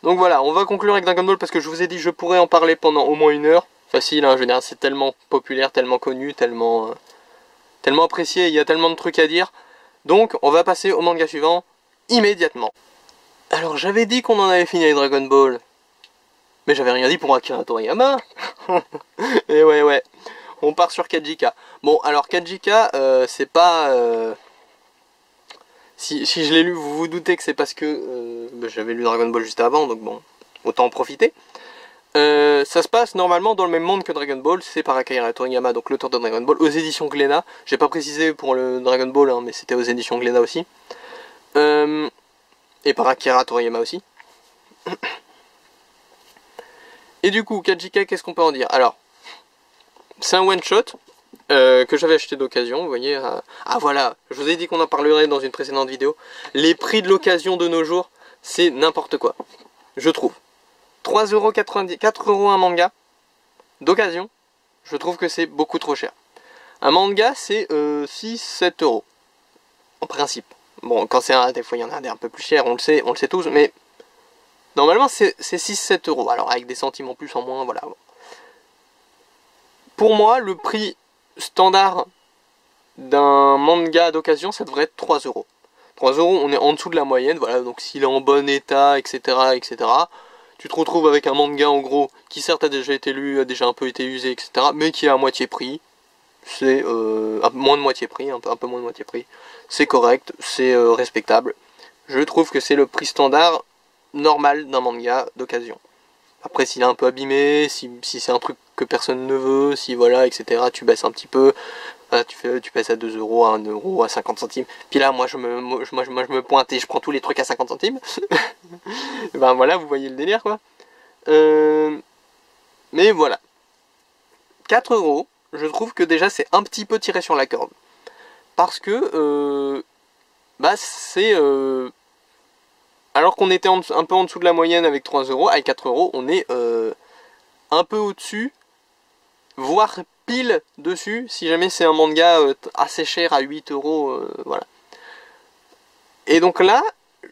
Donc voilà, on va conclure avec Dragon Ball parce que je vous ai dit je pourrais en parler pendant au moins 1 heure. Facile, hein, je veux dire, c'est tellement populaire, tellement connu, tellement apprécié, il y a tellement de trucs à dire. Donc on va passer au manga suivant immédiatement. Alors j'avais dit qu'on en avait fini avec Dragon Ball, mais j'avais rien dit pour Akira Toriyama. Et ouais, on part sur Kajika. Bon alors Kajika, c'est pas... Si je l'ai lu, vous vous doutez que c'est parce que j'avais lu Dragon Ball juste avant, donc bon, autant en profiter. Ça se passe normalement dans le même monde que Dragon Ball, c'est par Akira Toriyama, donc l'auteur de Dragon Ball, aux éditions Glénat. J'ai pas précisé pour le Dragon Ball, hein, mais c'était aux éditions Glénat aussi. Et par Akira Toriyama aussi. Et du coup, Kajika, qu'est-ce qu'on peut en dire? Alors, c'est un one-shot. Que j'avais acheté d'occasion, vous voyez. Ah voilà, je vous ai dit qu'on en parlerait dans une précédente vidéo. Les prix de l'occasion de nos jours, c'est n'importe quoi, je trouve. 3,90€, 4€ un manga d'occasion, je trouve que c'est beaucoup trop cher. Un manga, c'est 6-7€ en principe. Bon, quand c'est des fois il y en a des un peu plus chers, on le sait tous, mais normalement c'est 6-7€. Alors avec des centimes en plus, en moins, voilà. Pour moi, le prix standard d'un manga d'occasion, ça devrait être 3€. 3€, on est en dessous de la moyenne, voilà, donc s'il est en bon état, etc., tu te retrouves avec un manga en gros, qui certes a déjà été lu, a déjà un peu été usé, etc., mais qui est à moitié prix. C'est moins de moitié prix, un peu moins de moitié prix. C'est correct, c'est respectable. Je trouve que c'est le prix standard normal d'un manga d'occasion. Après, s'il est un peu abîmé, si c'est un truc que personne ne veut, si voilà, etc., tu baisses un petit peu, tu passes à 2€, à 1€, à 50 centimes. Puis là, moi je me pointe et je prends tous les trucs à 50 centimes. Ben voilà, vous voyez le délire, quoi. Mais voilà. 4€, je trouve que déjà c'est un petit peu tiré sur la corde. Parce que, bah c'est... alors qu'on était un peu en dessous de la moyenne avec 3€, avec 4€, on est un peu au-dessus, voire pile dessus, si jamais c'est un manga assez cher à 8€, voilà. Et donc là,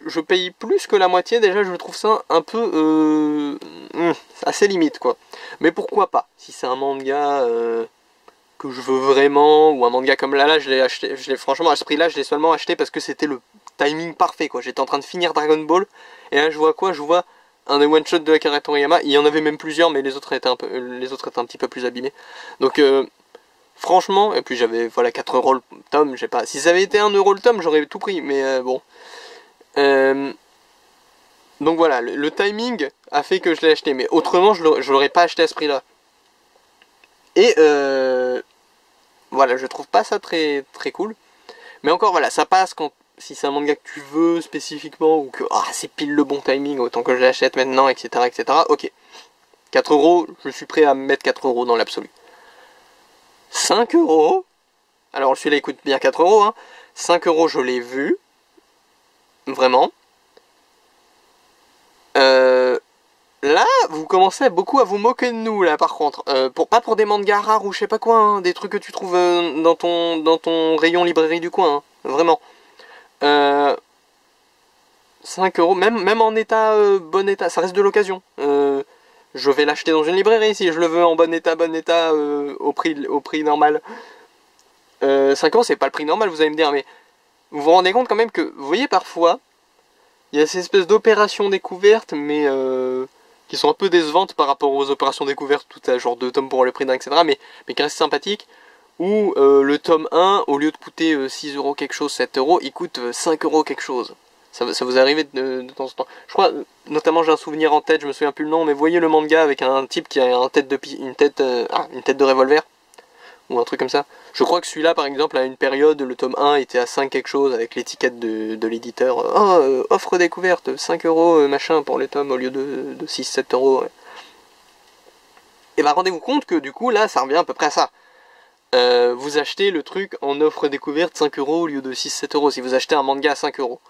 je paye plus que la moitié, déjà je trouve ça un peu assez limite, quoi. Mais pourquoi pas, si c'est un manga que je veux vraiment, ou un manga comme là je l'ai acheté, franchement à ce prix là je l'ai seulement acheté parce que c'était le timing parfait, quoi. J'étais en train de finir Dragon Ball, et là je vois quoi? Je vois un des one shot de Akira Toriyama. Il y en avait même plusieurs, mais les autres étaient un petit peu plus abîmés. Donc franchement, et puis j'avais voilà 4€ le tome, j'ai pas. Si ça avait été 1€ le tome, j'aurais tout pris, mais bon. Donc voilà, le timing a fait que je l'ai acheté, mais autrement je l'aurais pas acheté à ce prix là. Et voilà, je trouve pas ça très cool. Mais encore voilà, ça passe quand si c'est un manga que tu veux spécifiquement, ou que c'est pile le bon timing, autant que je l'achète maintenant, etc., etc., ok. 4 euros, je suis prêt à mettre 4 euros dans l'absolu. 5 euros, alors celui-là il coûte bien 4 euros, hein. 5 euros je l'ai vu, vraiment. Là, vous commencez beaucoup à vous moquer de nous, là, par contre. Pas pour des mangas rares ou je sais pas quoi, hein, des trucs que tu trouves dans ton rayon librairie du coin, hein, vraiment. 5 euros, même en état, bon état, ça reste de l'occasion. Je vais l'acheter dans une librairie si je le veux en bon état, au prix normal. 5 euros, c'est pas le prix normal, vous allez me dire, mais vous vous rendez compte quand même que, vous voyez, parfois, il y a ces espèces d'opérations découvertes, mais qui sont un peu décevantes par rapport aux opérations découvertes, tout à genre 2 tomes pour le prix d'un, etc., mais qui restent sympathiques, où le tome 1, au lieu de coûter 6 euros quelque chose, 7 euros, il coûte 5 euros quelque chose. Ça vous arrive de temps en temps. Je crois, notamment j'ai un souvenir en tête, je me souviens plus le nom, mais vous voyez le manga avec un type qui a une tête de revolver, ou un truc comme ça. Je crois que celui-là, par exemple, à une période, le tome 1 était à 5 quelque chose, avec l'étiquette de l'éditeur. Offre découverte, 5 euros, machin, pour les tomes, au lieu de 6-7 euros. Ouais. Et bah rendez-vous compte que du coup, là, ça revient à peu près à ça. Vous achetez le truc en offre découverte 5 euros au lieu de 6-7 euros, si vous achetez un manga à 5 euros.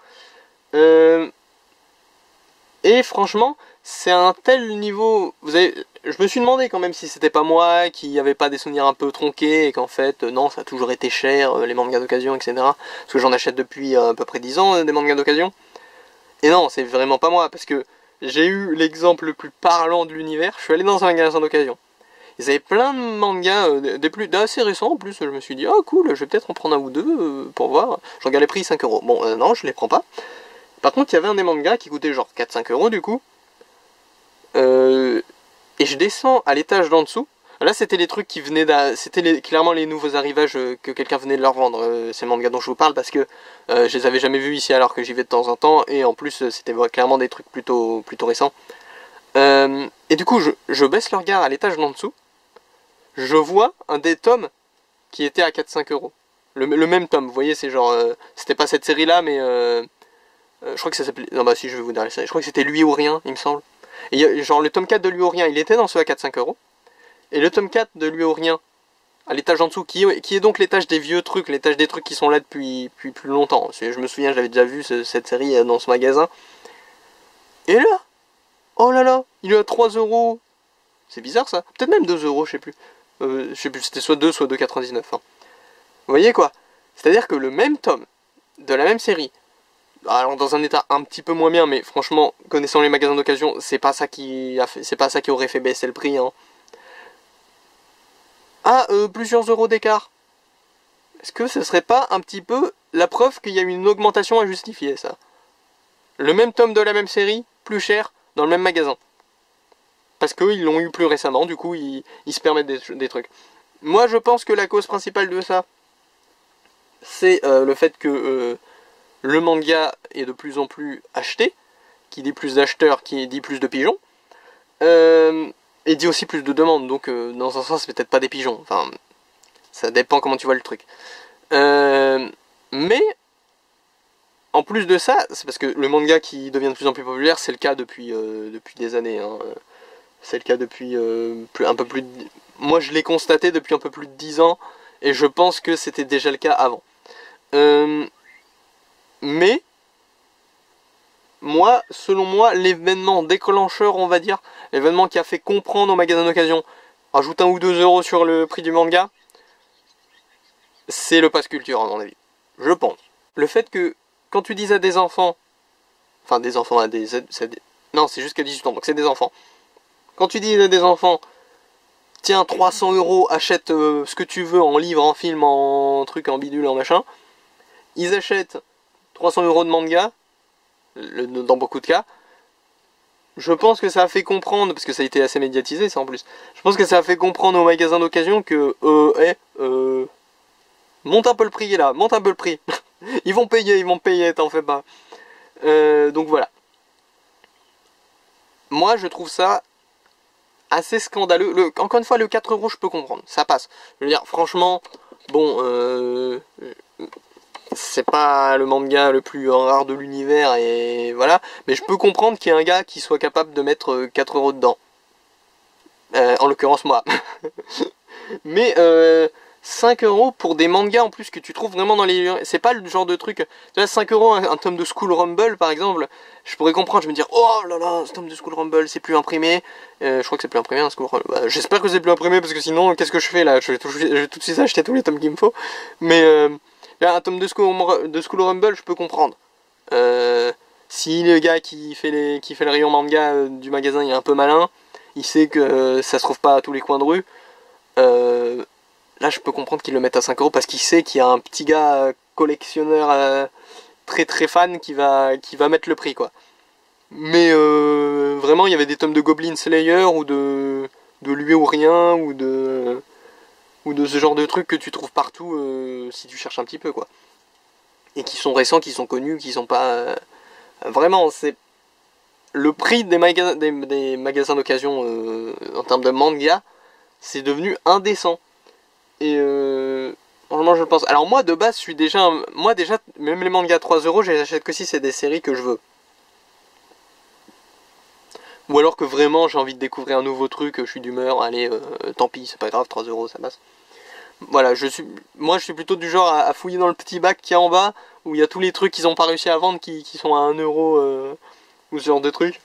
Et franchement, c'est un tel niveau... Je me suis demandé quand même si c'était pas moi qui avait pas des souvenirs un peu tronqués et qu'en fait, non, ça a toujours été cher, les mangas d'occasion, etc. Parce que j'en achète depuis à peu près 10 ans, des mangas d'occasion. Et non, c'est vraiment pas moi, parce que j'ai eu l'exemple le plus parlant de l'univers. Je suis allé dans un magasin d'occasion. Ils avaient plein de mangas, d'assez récents en plus. Je me suis dit, oh cool, je vais peut-être en prendre un ou deux pour voir. Je regarde les prix, 5 euros. Bon, non, je les prends pas. Par contre, il y avait un des mangas qui coûtait genre 4-5 euros du coup. Et je descends à l'étage d'en dessous. Là, c'était les trucs qui venaient c'était clairement les nouveaux arrivages que quelqu'un venait de leur vendre. Ces mangas dont je vous parle parce que je les avais jamais vus ici alors que j'y vais de temps en temps. Et en plus, c'était clairement des trucs plutôt récents. Et du coup, je baisse le regard à l'étage d'en dessous. Je vois un des tomes qui était à 4-5 euros. Le même tome, vous voyez, c'est genre... c'était pas cette série-là, mais... je crois que ça s'appelait... Non, bah si, je vais vous dire la série. Je crois que c'était Lui ou Rien, il me semble. Et genre, le tome 4 de Lui ou Rien, il était dans ceux à 4-5 euros. Et le tome 4 de Lui ou Rien, à l'étage en dessous, qui est donc l'étage des vieux trucs, l'étage des trucs qui sont là depuis plus longtemps. Je me souviens, j'avais déjà vu cette série dans ce magasin. Et là, oh là là, il est à 3 euros. C'est bizarre ça. Peut-être même 2 euros, je sais plus. Je sais plus, c'était soit 2, soit 2,99. Hein. Vous voyez quoi? C'est-à-dire que le même tome, de la même série, alors dans un état un petit peu moins bien, mais franchement, connaissant les magasins d'occasion, c'est pas ça qui aurait fait baisser le prix. Hein. Plusieurs euros d'écart. Est-ce que ce serait pas un petit peu la preuve qu'il y a eu une augmentation à justifier, ça? Le même tome de la même série, plus cher, dans le même magasin. Parce qu'ils l'ont eu plus récemment, du coup ils se permettent des trucs. Moi je pense que la cause principale de ça, c'est le fait que le manga est de plus en plus acheté, qui dit plus d'acheteurs, qui dit plus de pigeons, et dit aussi plus de demandes, donc dans un sens c'est peut-être pas des pigeons, enfin ça dépend comment tu vois le truc. Mais en plus de ça, c'est parce que le manga qui devient de plus en plus populaire, c'est le cas depuis des années. Hein. C'est le cas depuis un peu plus de... Moi je l'ai constaté depuis un peu plus de 10 ans, et je pense que c'était déjà le cas avant. Mais, moi, selon moi, l'événement déclencheur, on va dire, l'événement qui a fait comprendre aux magasins d'occasion, rajoute 1 ou 2 euros sur le prix du manga, c'est le pass culture à mon avis. Je pense. Le fait que, quand tu dis à des enfants, enfin des enfants à des... non, c'est jusqu'à 18 ans, donc c'est des enfants. Quand tu dis à des enfants, tiens, 300 euros, achète ce que tu veux en livre, en film, en truc, en bidule, en machin, ils achètent 300 euros de manga, dans beaucoup de cas. Je pense que ça a fait comprendre, parce que ça a été assez médiatisé ça en plus, je pense que ça a fait comprendre aux magasins d'occasion que, monte un peu le prix là, monte un peu le prix. ils vont payer, t'en fais pas. Donc voilà. Moi je trouve ça assez scandaleux. Encore une fois, le 4 euros je peux comprendre, ça passe. Je veux dire, franchement, bon, c'est pas le manga le plus rare de l'univers, et voilà. Mais je peux comprendre qu'il y ait un gars qui soit capable de mettre 4 € dedans. En l'occurrence moi. Mais 5 € pour des mangas en plus que tu trouves vraiment dans les... C'est pas le genre de truc... Tu vois, 5 € un tome de School Rumble par exemple, je pourrais comprendre, je me dire, oh là là, ce tome de School Rumble c'est plus imprimé. Je crois que c'est plus imprimé, hein, School Rumble. Bah, j'espère que c'est plus imprimé, parce que sinon, qu'est-ce que je fais là? Je vais tout de suite acheter tous les tomes qu'il me faut. Mais là, un tome de School Rumble, je peux comprendre. Si le gars qui fait le rayon manga du magasin il est un peu malin, il sait que ça se trouve pas à tous les coins de rue, là je peux comprendre qu'il le mette à 5 € parce qu'il sait qu'il y a un petit gars collectionneur très très fan qui va mettre le prix, quoi. Mais vraiment il y avait des tomes de Goblin Slayer ou de Lui ou Rien ou de ce genre de trucs que tu trouves partout si tu cherches un petit peu, quoi. Et qui sont récents, qui sont connus, qui sont pas... vraiment, c'est... Le prix des magasins d'occasion en termes de manga, c'est devenu indécent. Et franchement, je pense. Alors moi, de base, je suis déjà... Moi, déjà, même les mangas à 3 €, je les achète que si c'est des séries que je veux. Ou alors que vraiment, j'ai envie de découvrir un nouveau truc, je suis d'humeur, allez, tant pis, c'est pas grave, 3 €, ça passe. Voilà, moi je suis plutôt du genre à fouiller dans le petit bac qu'il y a en bas, où il y a tous les trucs qu'ils n'ont pas réussi à vendre, qui sont à 1 €, ou ce genre de trucs.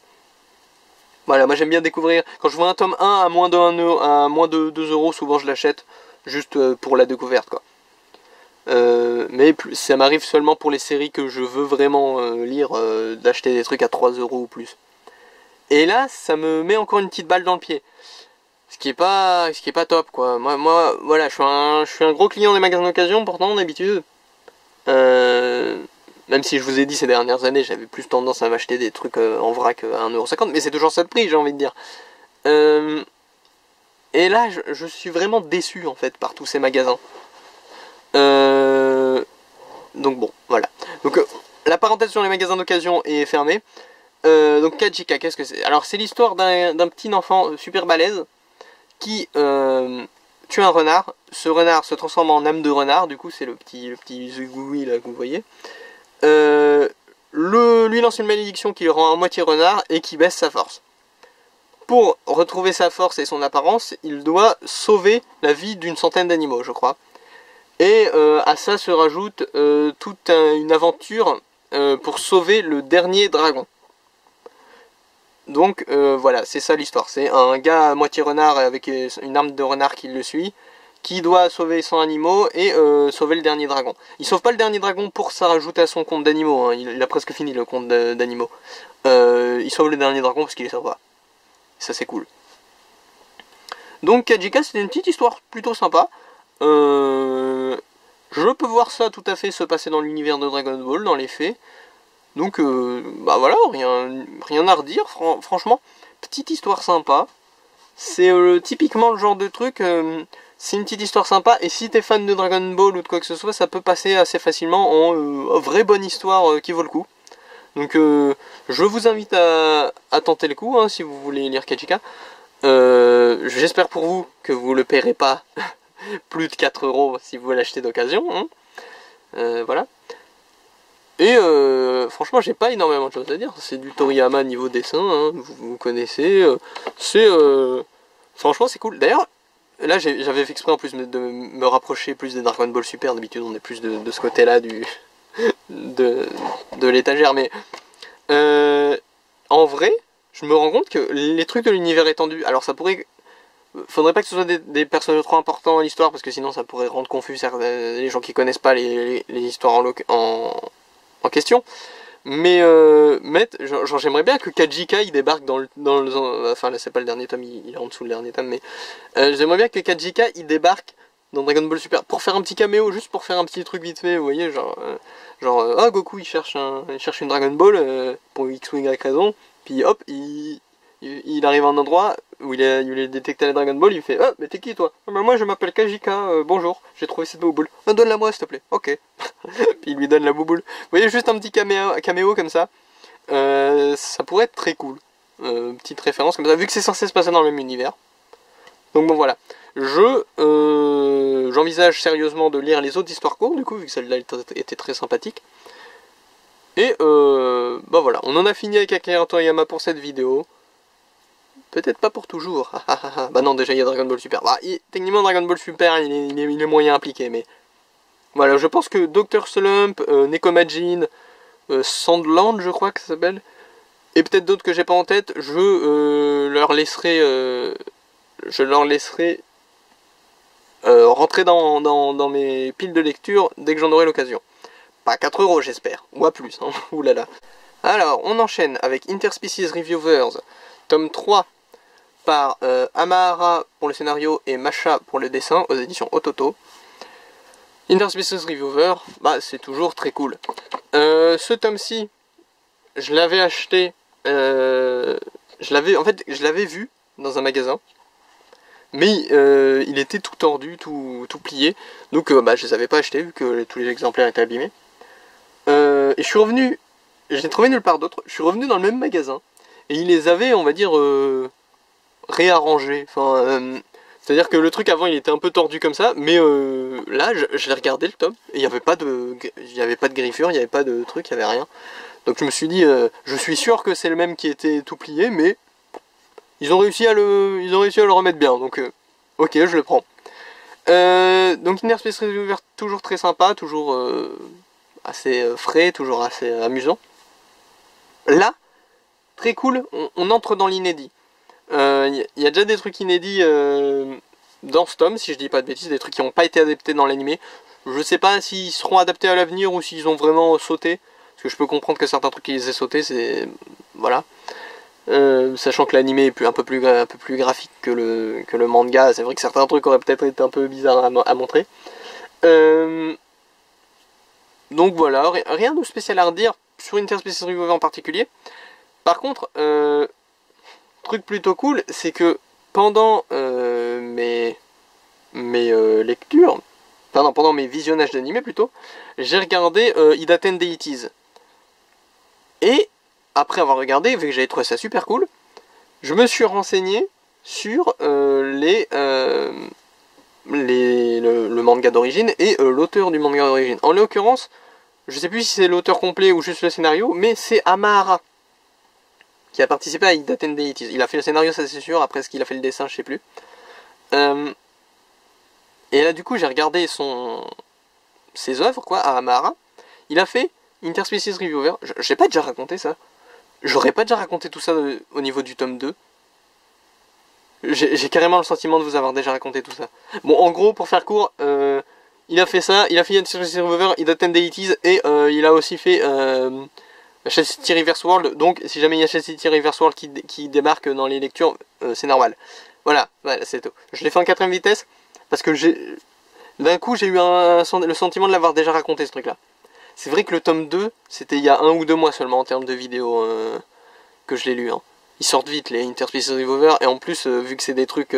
Voilà, moi j'aime bien découvrir. Quand je vois un tome 1 à moins de 1 €, à moins de 2 €, souvent je l'achète, juste pour la découverte, quoi. Mais ça m'arrive seulement pour les séries que je veux vraiment lire, d'acheter des trucs à 3 € ou plus. Et là, ça me met encore une petite balle dans le pied. Ce qui est pas top, quoi. Moi voilà, je suis un gros client des magasins d'occasion, pourtant, d'habitude. Même si je vous ai dit ces dernières années, j'avais plus tendance à m'acheter des trucs en vrac à 1,50 €, mais c'est toujours ça de prix, j'ai envie de dire. Et là, je suis vraiment déçu, en fait, par tous ces magasins. Donc bon, voilà. Donc la parenthèse sur les magasins d'occasion est fermée. Donc Kajika, qu'est-ce que c'est? Alors c'est l'histoire d'un petit enfant super balèze qui tue un renard. Ce renard se transforme en âme de renard, du coup c'est le petit zougoui là que vous voyez. Lui lance une malédiction qui le rend à moitié renard et qui baisse sa force. Pour retrouver sa force et son apparence, il doit sauver la vie d'une centaine d'animaux, je crois. Et à ça se rajoute toute une aventure pour sauver le dernier dragon. Donc voilà, c'est ça l'histoire. C'est un gars à moitié renard avec une arme de renard qui le suit, qui doit sauver 100 animaux et sauver le dernier dragon. Il sauve pas le dernier dragon pour ça rajouter à son compte d'animaux, hein. Il a presque fini le compte d'animaux. Il sauve le dernier dragon parce qu'il est sympa. Ça c'est cool. Donc Kajika, c'était une petite histoire plutôt sympa. Je peux voir ça tout à fait se passer dans l'univers de Dragon Ball, dans les faits. Donc, bah voilà, rien à redire, franchement. Petite histoire sympa. C'est typiquement le genre de truc, c'est une petite histoire sympa, et si t'es fan de Dragon Ball ou de quoi que ce soit, ça peut passer assez facilement en vraie bonne histoire qui vaut le coup. Donc, je vous invite à tenter le coup, hein, si vous voulez lire Kajika. J'espère pour vous que vous le paierez pas plus de 4 € si vous l'achetez d'occasion, hein. Voilà. Et franchement, j'ai pas énormément de choses à dire. C'est du Toriyama niveau dessin, hein, vous connaissez. Franchement, c'est cool. D'ailleurs, là, j'avais fait exprès en plus de me rapprocher plus des Dragon Ball Super. D'habitude, on est plus de ce côté-là de l'étagère. Mais en vrai, je me rends compte que les trucs de l'univers étendu, alors ça pourrait... Faudrait pas que ce soit des personnages trop importants dans l'histoire, parce que sinon ça pourrait rendre confus les gens qui connaissent pas les histoires en question. Mais genre j'aimerais bien que Kajika il débarque dans le enfin là c'est pas le dernier tome, il est en dessous le dernier tome, mais j'aimerais bien que Kajika il débarque dans Dragon Ball Super pour faire un petit caméo, juste pour faire un petit truc vite fait, vous voyez, genre ah Goku il cherche une Dragon Ball pour X ou Y raison, puis hop il arrive à un endroit où il a détecté la Dragon Ball, il fait ah mais t'es qui toi? Ah, bah, moi je m'appelle Kajika, bonjour, j'ai trouvé cette bouboule. Ah, donne-la moi s'il te plaît. Ok. Puis il lui donne la bouboule. Vous voyez, juste un petit caméo comme ça. Ça pourrait être très cool. Petite référence comme ça, vu que c'est censé se passer dans le même univers. Donc bon voilà. J'en j'envisage sérieusement de lire les autres histoires courtes, du coup, vu que celle-là était très sympathique. Et bah voilà, on en a fini avec Akira Toriyama pour cette vidéo. Peut-être pas pour toujours. Bah non, déjà il y a Dragon Ball Super. Bah, techniquement Dragon Ball Super, il est moyen impliqué, mais... Voilà, je pense que Dr. Slump, Nekomajin, Sandland, je crois que ça s'appelle, et peut-être d'autres que j'ai pas en tête, je leur laisserai rentrer dans mes piles de lecture dès que j'en aurai l'occasion. Pas 4 €, j'espère, ou à plus, hein. Oulala. Alors, on enchaîne avec Interspecies Reviewers, tome 3, par Amahara pour le scénario et Masha pour le dessin, aux éditions Ototo. Interspecies Reviewer, bah c'est toujours très cool. Ce tome-ci, je l'avais acheté, je l'avais vu dans un magasin, mais il était tout tordu, tout plié, donc bah, je ne les avais pas achetés vu que tous les exemplaires étaient abîmés. Et je suis revenu, je l'ai trouvé nulle part d'autre, je suis revenu dans le même magasin, et il les avait, on va dire, réarrangés, enfin... C'est-à-dire que le truc avant il était un peu tordu comme ça, mais là je l'ai regardé le tome, et il n'y avait pas de griffure, il n'y avait pas de truc, il n'y avait rien. Donc je me suis dit, je suis sûr que c'est le même qui était tout plié, mais ils ont réussi à le remettre bien, donc ok, je le prends. Donc Interspecies Reviewer, toujours très sympa, toujours assez frais, toujours assez amusant. Là, très cool, on entre dans l'inédit. Il y a déjà des trucs inédits dans ce tome, si je dis pas de bêtises, des trucs qui n'ont pas été adaptés dans l'animé. Je sais pas s'ils seront adaptés à l'avenir ou s'ils ont vraiment sauté, parce que je peux comprendre que certains trucs qu'ils aient sauté, c'est... voilà. Sachant que l'animé est un peu plus graphique que le manga, c'est vrai que certains trucs auraient peut-être été un peu bizarres à montrer. Donc voilà, rien de spécial à redire sur Interspecies Reviewer en particulier. Par contre, truc plutôt cool, c'est que pendant mes lectures, pendant mes visionnages d'animé plutôt, j'ai regardé Idaten Deities. Et après avoir regardé, vu que j'avais trouvé ça super cool, je me suis renseigné sur le manga d'origine et l'auteur du manga d'origine. En l'occurrence, je sais plus si c'est l'auteur complet ou juste le scénario, mais c'est Amahara qui a participé à Idaten Deities. Il a fait le scénario, ça c'est sûr, après ce qu'il a fait le dessin, je sais plus. Et là du coup j'ai regardé ses œuvres, quoi, à Amahara. Il a fait Interspecies Reviewer, j'ai pas déjà raconté ça. J'aurais pas déjà raconté tout ça au niveau du tome 2. J'ai carrément le sentiment de vous avoir déjà raconté tout ça. Bon, en gros, pour faire court, il a fait ça, il a fait Interspecies Reviewer, Idaten Deities, et il a aussi fait... Chess City Reverse World, donc si jamais il y a Chess City Reverse World qui débarque dans les lectures, c'est normal. Voilà, c'est tout. Je l'ai fait en 4ème vitesse, parce que d'un coup j'ai eu le sentiment de l'avoir déjà raconté ce truc là. C'est vrai que le tome 2, c'était il y a 1 ou 2 mois seulement en termes de vidéos que je l'ai lu. Hein. Ils sortent vite les Interspecies Reviewer, et en plus, vu que c'est des trucs,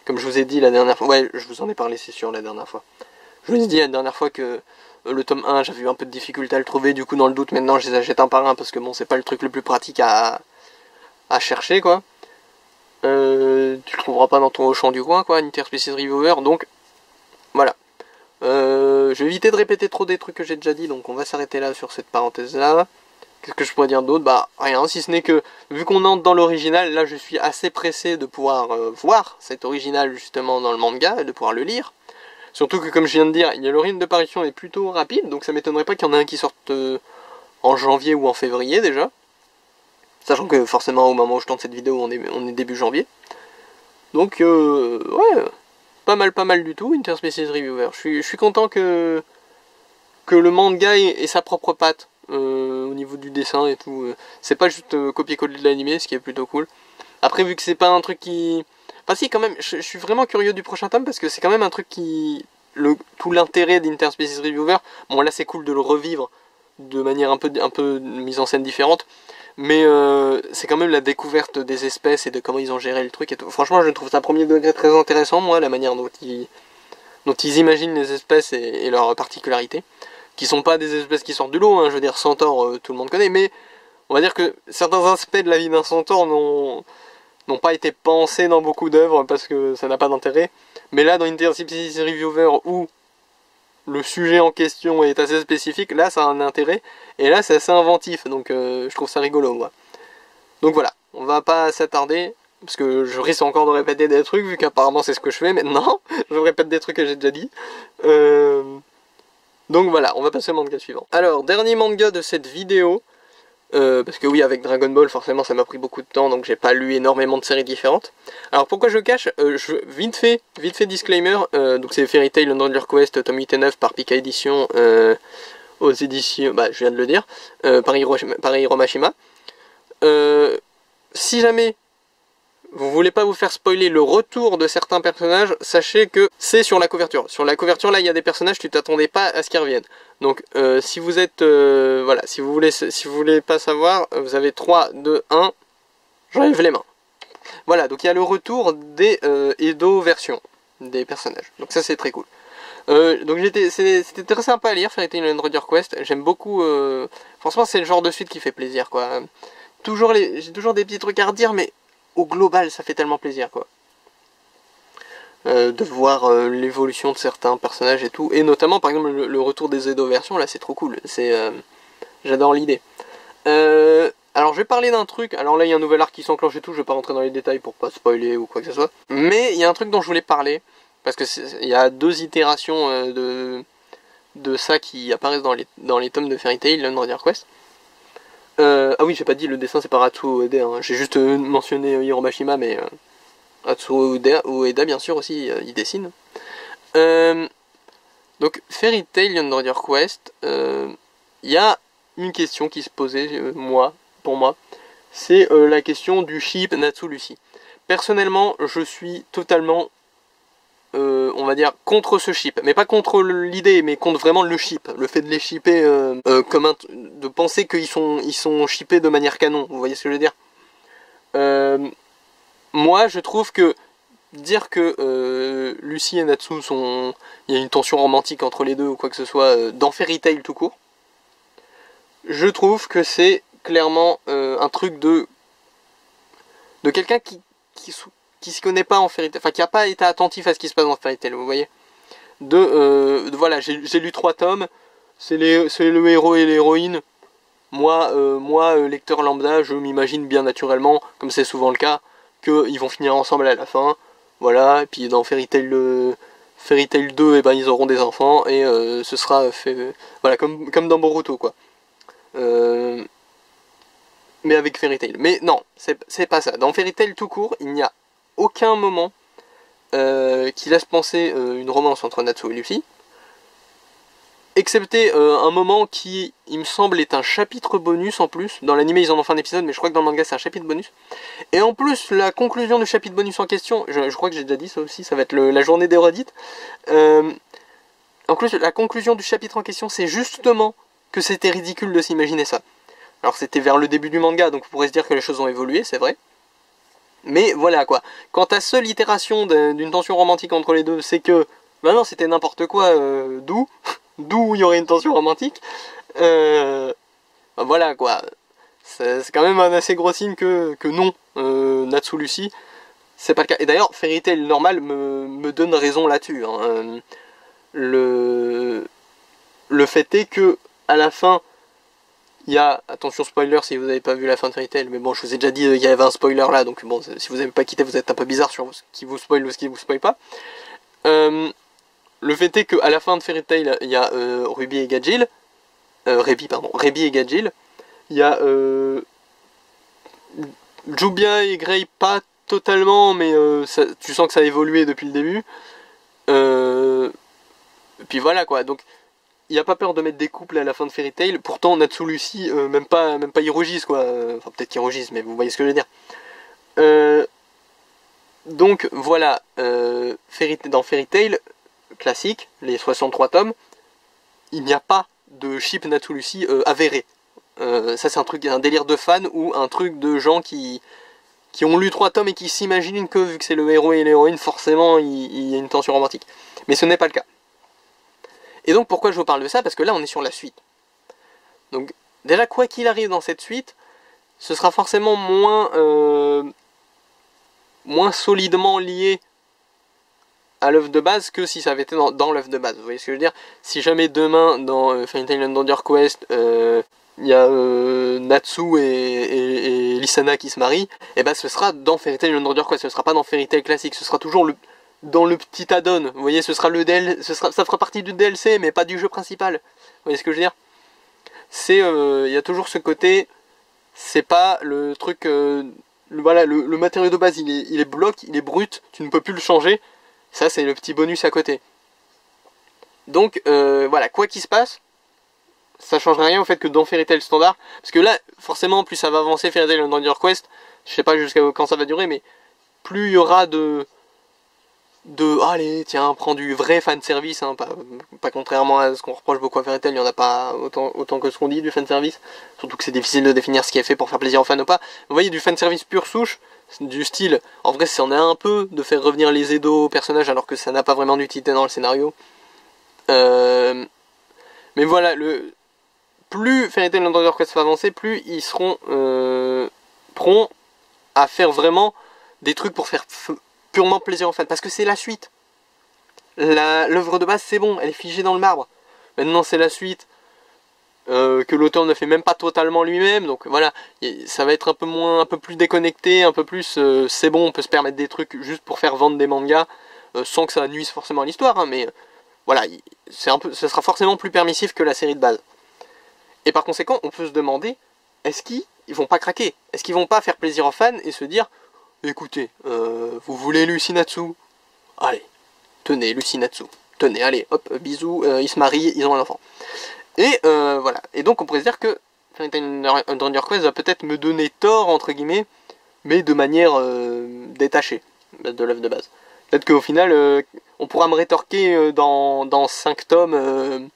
comme je vous ai dit la dernière fois, ouais, je vous en ai parlé c'est sûr la dernière fois. Je vous ai dit la dernière fois que le tome 1, j'avais eu un peu de difficulté à le trouver, du coup dans le doute maintenant je les achète un par un parce que bon c'est pas le truc le plus pratique à chercher quoi. Tu le trouveras pas dans ton Auchan du coin quoi, Interspecies Reviewer, donc voilà. Je vais éviter de répéter trop des trucs que j'ai déjà dit, donc on va s'arrêter là sur cette parenthèse là. Qu'est-ce que je pourrais dire d'autre? Bah rien, si ce n'est que vu qu'on entre dans l'original, là je suis assez pressé de pouvoir voir cet original justement dans le manga et de pouvoir le lire. Surtout que comme je viens de dire, le rythme de parution est plutôt rapide, donc ça m'étonnerait pas qu'il y en ait un qui sorte en janvier ou en février déjà. Sachant que forcément au moment où je tourne cette vidéo on est début janvier. Donc ouais, pas mal du tout, Interspecies Reviewer. Je suis content que le manga ait sa propre patte au niveau du dessin et tout. C'est pas juste copier-coller de l'animé, ce qui est plutôt cool. Après vu que c'est pas un truc qui... Enfin si quand même, je suis vraiment curieux du prochain tome parce que c'est quand même un truc qui... tout l'intérêt d'Interspecies Reviewer, bon là c'est cool de le revivre de manière un peu mise en scène différente, mais c'est quand même la découverte des espèces et de comment ils ont géré le truc et tout. Franchement je trouve ça premier degré très intéressant moi, la manière dont ils imaginent les espèces et leurs particularités, qui sont pas des espèces qui sortent du lot, hein. Je veux dire centaure tout le monde connaît, mais on va dire que certains aspects de la vie d'un centaure n'ont pas été pensés dans beaucoup d'œuvres parce que ça n'a pas d'intérêt. Mais là, dans Intercepsis Reviewer, où le sujet en question est assez spécifique, là ça a un intérêt, et là c'est assez inventif, donc je trouve ça rigolo, moi. Donc voilà, on va pas s'attarder, parce que je risque encore de répéter des trucs, vu qu'apparemment c'est ce que je fais maintenant, je répète des trucs que j'ai déjà dit. Donc voilà, on va passer au manga suivant. Alors, dernier manga de cette vidéo, parce que oui, avec Dragon Ball, forcément, ça m'a pris beaucoup de temps, donc j'ai pas lu énormément de séries différentes. Alors pourquoi je cache, vite fait disclaimer, donc c'est Fairy Tail Unreal Quest, tome 8 et 9 par Pika Édition, aux éditions, bah je viens de le dire, par Hiro Mashima. Si jamais vous voulez pas vous faire spoiler le retour de certains personnages, sachez que c'est sur la couverture. Sur la couverture, là, il y a des personnages, tu t'attendais pas à ce qu'ils reviennent. Donc, si vous êtes... voilà, si vous voulez pas savoir, vous avez 3, 2, 1, j'enlève les mains. Voilà, donc il y a le retour des Edo versions des personnages. Donc ça, c'est très cool. Donc c'était très sympa à lire, Fairy Tail Unreal Quest. J'aime beaucoup... franchement, c'est le genre de suite qui fait plaisir, quoi. J'ai toujours des petits trucs à redire, mais... au global, ça fait tellement plaisir, quoi. De voir l'évolution de certains personnages et tout. Et notamment, par exemple, le retour des Edo versions, là, c'est trop cool. J'adore l'idée. Alors, je vais parler d'un truc. Alors là, il y a un nouvel arc qui s'enclenche et tout. Je vais pas rentrer dans les détails pour pas spoiler ou quoi que ce soit. Mais il y a un truc dont je voulais parler. Parce que il y a 2 itérations de ça qui apparaissent dans les tomes de Fairy Tail, Unreal Quest. Ah oui, j'ai pas dit, le dessin c'est par Atsuo Ueda, hein. J'ai juste mentionné Hiro Mashima, mais Atsuo Ueda bien sûr aussi, il dessine. Donc Fairy Tail Unreal Quest, il y a une question qui se posait, pour moi, c'est la question du ship Natsu-Lucy. Personnellement, je suis totalement, on va dire, contre ce ship. Mais pas contre l'idée, mais contre vraiment le ship. Le fait de les shipper, de penser qu'ils sont shippés de manière canon. Vous voyez ce que je veux dire? Moi, je trouve que dire que Lucy et Natsu il y a une tension romantique entre les deux ou quoi que ce soit, dans Fairy Tail tout court, je trouve que c'est clairement un truc de quelqu'un qui s'y connaît pas en Fairy Tail, enfin qui n'a pas été attentif à ce qui se passe dans Fairy Tail, vous voyez. Voilà, j'ai lu 3 tomes, c'est le héros et l'héroïne. Moi, lecteur lambda, je m'imagine bien naturellement, comme c'est souvent le cas, qu'ils vont finir ensemble à la fin. Voilà, et puis dans Fairy Tail 2, eh ben, ils auront des enfants, et ce sera fait... voilà, comme dans Boruto, quoi. Mais avec Fairy Tail. Mais non, c'est pas ça. Dans Fairy Tail tout court, il n'y a aucun moment qui laisse penser une romance entre Natsu et Lucy. Excepté un moment qui, il me semble, est un chapitre bonus en plus. Dans l'anime, ils en ont fait un épisode, mais je crois que dans le manga, c'est un chapitre bonus. Et en plus, la conclusion du chapitre bonus en question, je crois que j'ai déjà dit ça aussi, ça va être la journée des redites. En plus, la conclusion du chapitre en question, c'est justement que c'était ridicule de s'imaginer ça. Alors, c'était vers le début du manga, donc vous pourrez se dire que les choses ont évolué, c'est vrai. Mais voilà, quoi. Quand ta seule itération d'une tension romantique entre les deux, c'est que, bah non, c'était n'importe quoi, d'où il y aurait une tension romantique, bah voilà quoi, c'est quand même un assez gros signe que non, Natsu Lucy, c'est pas le cas. Et d'ailleurs, Fairy Tail normal me donne raison là-dessus, hein. Le fait est que, à la fin, il y a, attention spoiler si vous n'avez pas vu la fin de Fairy Tail, mais bon, je vous ai déjà dit, il y avait un spoiler là, donc bon, si vous n'avez pas quitté, vous êtes un peu bizarre sur ce qui vous spoil ou ce qui vous spoil pas. Le fait est qu'à la fin de Fairy Tail, il y a Ruby et Gajil. Rebi et Gajil. Il y a Jubia et Grey, pas totalement, mais tu sens que ça a évolué depuis le début. Et puis voilà quoi, donc il n'y a pas peur de mettre des couples à la fin de Fairy Tail. Pourtant, Natsu Lucy, même pas Hirogis quoi. Enfin, peut-être qu'Hirogis, mais vous voyez ce que je veux dire. Donc voilà, dans Fairy Tail classique, les 63 tomes, il n'y a pas de ship Natsu Lucy avéré. Ça c'est un délire de fans ou un truc de gens qui ont lu 3 tomes et qui s'imaginent que vu que c'est le héros et l'héroïne, forcément il y a une tension romantique. Mais ce n'est pas le cas. Et donc pourquoi je vous parle de ça? Parce que là on est sur la suite. Donc déjà quoi qu'il arrive dans cette suite, ce sera forcément moins solidement lié à l'œuvre de base que si ça avait été dans l'œuvre de base. Vous voyez ce que je veux dire? Si jamais demain, dans Fairy Tail Underwater Quest, il y a Natsu et Lisana qui se marient, et ben ce sera dans Fairy Tail Underwater Quest, ce sera pas dans Fairy Tail classique, ce sera toujours dans le petit add-on. Vous voyez, ce sera ça fera partie du DLC, mais pas du jeu principal. Vous voyez ce que je veux dire? C'est, il y a toujours ce côté, c'est pas le truc, voilà, le matériau de base, il est bloc, il est brut, tu ne peux plus le changer. Ça, c'est le petit bonus à côté. Donc, voilà, quoi qu'il se passe, ça changerait rien au fait que dans Fairy Tail standard, parce que là, forcément, plus ça va avancer Fairy Tail Underwater Quest, je sais pas jusqu'à quand ça va durer, mais plus il y aura allez, tiens, prends du vrai fanservice, hein, pas contrairement à ce qu'on reproche beaucoup à Fairy Tail, il n'y en a pas autant que ce qu'on dit du fanservice, surtout que c'est difficile de définir ce qui est fait pour faire plaisir aux fans ou pas. Vous voyez, du fanservice pure souche, du style, en vrai c'en est un peu, de faire revenir les Edo personnages alors que ça n'a pas vraiment d'utilité dans le scénario. Mais voilà, plus Fairy Tail Underwater Quest va avancer, plus ils seront prompts à faire vraiment des trucs pour faire purement plaisir aux fans, parce que c'est la suite. L'œuvre de base c'est bon, elle est figée dans le marbre. Maintenant c'est la suite que l'auteur ne fait même pas totalement lui-même, donc voilà, ça va être un peu plus déconnecté, un peu plus c'est bon, on peut se permettre des trucs juste pour faire vendre des mangas, sans que ça nuise forcément à l'histoire, hein, mais voilà, ça sera forcément plus permissif que la série de base. Et par conséquent, on peut se demander, est-ce qu'ils vont pas craquer? Est-ce qu'ils vont pas faire plaisir aux fans et se dire, écoutez, vous voulez Luchinatsu? Allez, tenez, Luchinatsu. Tenez, allez, hop, bisous, ils se marient, ils ont un enfant. Et voilà. Et donc on pourrait se dire que Fairy Tail Underwater Quest va peut-être me donner tort, entre guillemets, mais de manière détachée de l'œuvre de base. Peut-être qu'au final, on pourra me rétorquer dans 5 tomes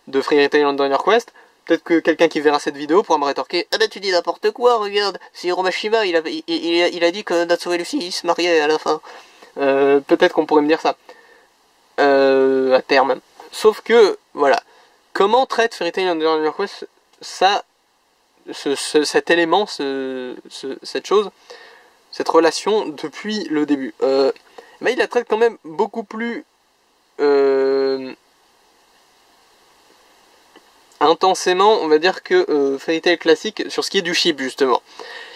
de Fairy Tail Underwater Quest. Peut-être que quelqu'un qui verra cette vidéo pourra me rétorquer, ah bah tu dis n'importe quoi, regarde, c'est Hiromashima, il a dit que Natsu et Lucy ils se mariaient à la fin. Peut-être qu'on pourrait me dire ça. À terme. Sauf que, voilà. Comment traite Fairy Tail Underwater Quest cet élément, cette chose, cette relation depuis le début? Bah, il la traite quand même beaucoup plus intensément, on va dire, que Fairy Tail classique sur ce qui est du ship, justement.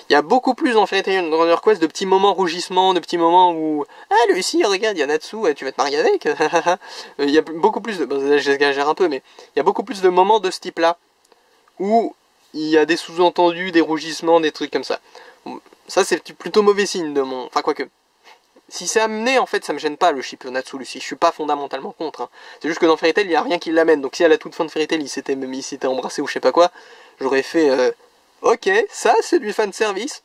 Il y a beaucoup plus dans Fairy Tail Underwater Quest de petits moments rougissements, de petits moments où « Ah, Lucie, regarde, il y a Natsu, tu vas te marier avec ?» Il y a beaucoup plus de... Bon, j'exagère un peu, mais il y a beaucoup plus de moments de ce type-là, où il y a des sous-entendus, des rougissements, des trucs comme ça. Ça, c'est plutôt mauvais signe de mon... Enfin, quoique... Si c'est amené, en fait, ça me gêne pas le ship Natsu-Lucie. Je suis pas fondamentalement contre. Hein. C'est juste que dans Fairy Tail, il n'y a rien qui l'amène. Donc si à la toute fin de Fairy Tail, il s'était embrassé ou je sais pas quoi, j'aurais fait... Ok, ça c'est du fanservice.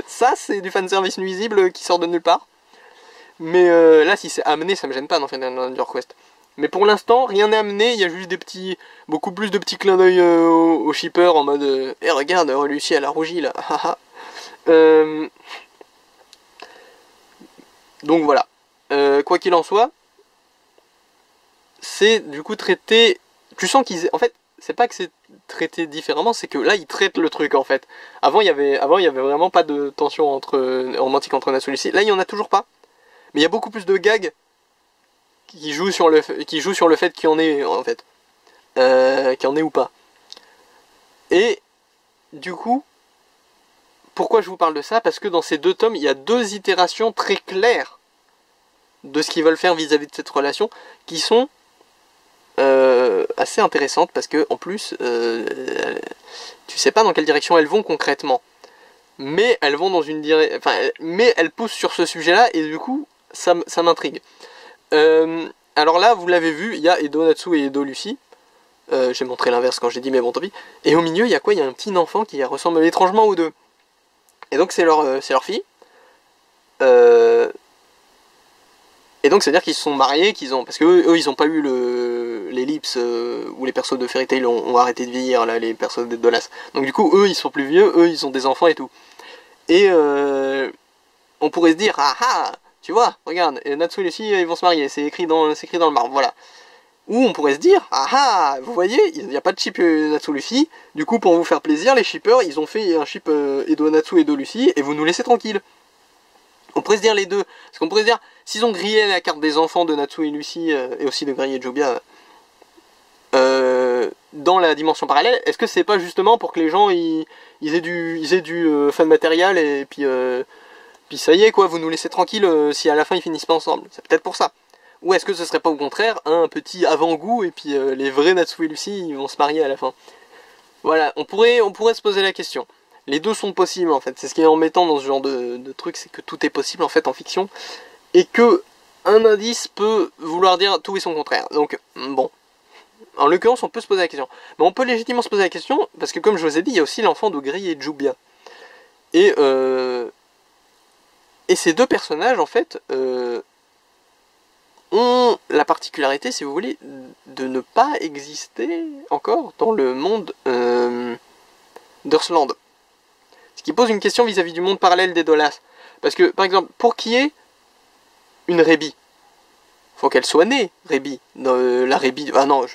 Ça c'est du fanservice nuisible qui sort de nulle part. Mais là, si c'est amené, ça me gêne pas dans Fairy Tail Underwater Quest. Mais pour l'instant, rien n'est amené. Il y a juste beaucoup plus de petits clins d'œil aux shippers en mode eh regarde, Lucie elle a rougi là. Donc voilà. Quoi qu'il en soit, c'est du coup traité. Tu sens qu'ils... En fait, c'est pas que c'est traité différemment, c'est que là ils traitent le truc en fait. Avant il y avait vraiment pas de tension romantique entre Natsu et Lucie. Là il y en a toujours pas. Mais il y a beaucoup plus de gags qui jouent sur le fait qu'il y en ait en fait. Qu'il y en ait ou pas. Et du coup, pourquoi je vous parle de ça? Parce que dans ces 2 tomes, il y a 2 itérations très claires de ce qu'ils veulent faire vis-à-vis de cette relation, qui sont assez intéressantes, parce que en plus, tu sais pas dans quelle direction elles vont concrètement. Mais elles vont dans une direction... Enfin, mais elles poussent sur ce sujet-là, et du coup, ça m'intrigue. Alors là, vous l'avez vu, il y a Edo Natsu et Edo Lucie. J'ai montré l'inverse quand j'ai dit, mais bon, tant pis. Et au milieu, il y a quoi? Il y a un petit enfant qui ressemble étrangement aux deux. Et donc, c'est leur fille. Et donc, c'est-à-dire qu'ils se sont mariés, parce que eux ils n'ont pas eu l'ellipse où les persos de Fairy Tail ont arrêté de vieillir, là, les persos de Dolas. Donc, du coup, eux, ils sont plus vieux, eux, ils ont des enfants et tout. Et on pourrait se dire, ah ah, tu vois, regarde, Natsu et Lucie, ils vont se marier, c'est écrit dans le marbre, voilà. Ou on pourrait se dire, ah ah, vous voyez, il n'y a pas de ship Natsu Lucie, du coup pour vous faire plaisir, les shippers, ils ont fait un ship Edo Natsu et Edo Lucie, et vous nous laissez tranquille. On pourrait se dire les deux, parce qu'on pourrait se dire, s'ils ont grillé la carte des enfants de Natsu et Lucy, et aussi de Grey et Jubia, dans la dimension parallèle, est-ce que c'est pas justement pour que les gens ils aient du fan matériel et puis ça y est quoi, vous nous laissez tranquille si à la fin ils finissent pas ensemble, c'est peut-être pour ça. Ou est-ce que ce serait pas au contraire un petit avant-goût et puis les vrais Natsu et Lucy ils vont se marier à la fin. Voilà, on pourrait se poser la question. Les deux sont possibles en fait, c'est ce qui est embêtant dans ce genre de truc, c'est que tout est possible en fait en fiction, et que un indice peut vouloir dire tout et son contraire. Donc bon, en l'occurrence on peut se poser la question. Mais on peut légitimement se poser la question, parce que comme je vous ai dit, il y a aussi l'enfant de Grey et Jubia. Et ces deux personnages en fait ont la particularité, si vous voulez, de ne pas exister encore dans le monde d'Earthland. Ce qui pose une question vis-à-vis du monde parallèle des Dolas. Parce que, par exemple, pour qu'il y ait une Rébi, faut qu'elle soit née, Rébi. La Rébi... Ah non,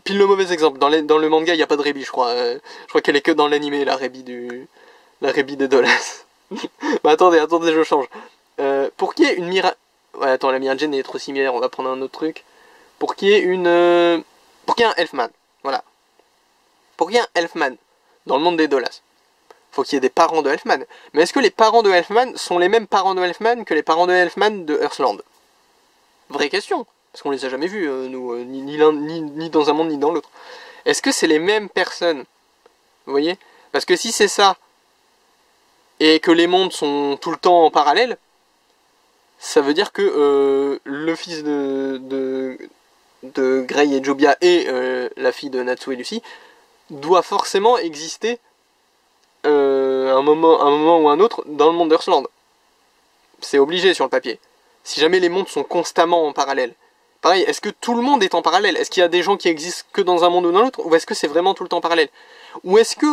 pile le mauvais exemple. Dans le manga, il n'y a pas de Rébi, je crois. Je crois qu'elle est que dans l'animé, la Rébi des Dolas. Bah, attendez, je change. Pour qu'il y ait une Ouais, attends, la Mirajane est trop similaire, on va prendre un autre truc. Pour qu'il y ait un Elfman, voilà. Pour qu'il y ait un Elfman dans le monde des Dolas, faut qu'il y ait des parents de Elfman. Mais est-ce que les parents de Elfman sont les mêmes parents de Elfman que les parents de Elfman de Earthland? Vraie question, parce qu'on les a jamais vus, nous, ni dans un monde ni dans l'autre. Est-ce que c'est les mêmes personnes? Vous voyez? Parce que si c'est ça, et que les mondes sont tout le temps en parallèle, ça veut dire que le fils de Grey et Jubia et la fille de Natsu et Lucy doit forcément exister un moment ou un autre dans le monde d'Earthland. C'est obligé sur le papier. Si jamais les mondes sont constamment en parallèle. Pareil, est-ce que tout le monde est en parallèle? Est-ce qu'il y a des gens qui existent que dans un monde ou dans l'autre? Ou est-ce que c'est vraiment tout le temps parallèle? Ou est-ce que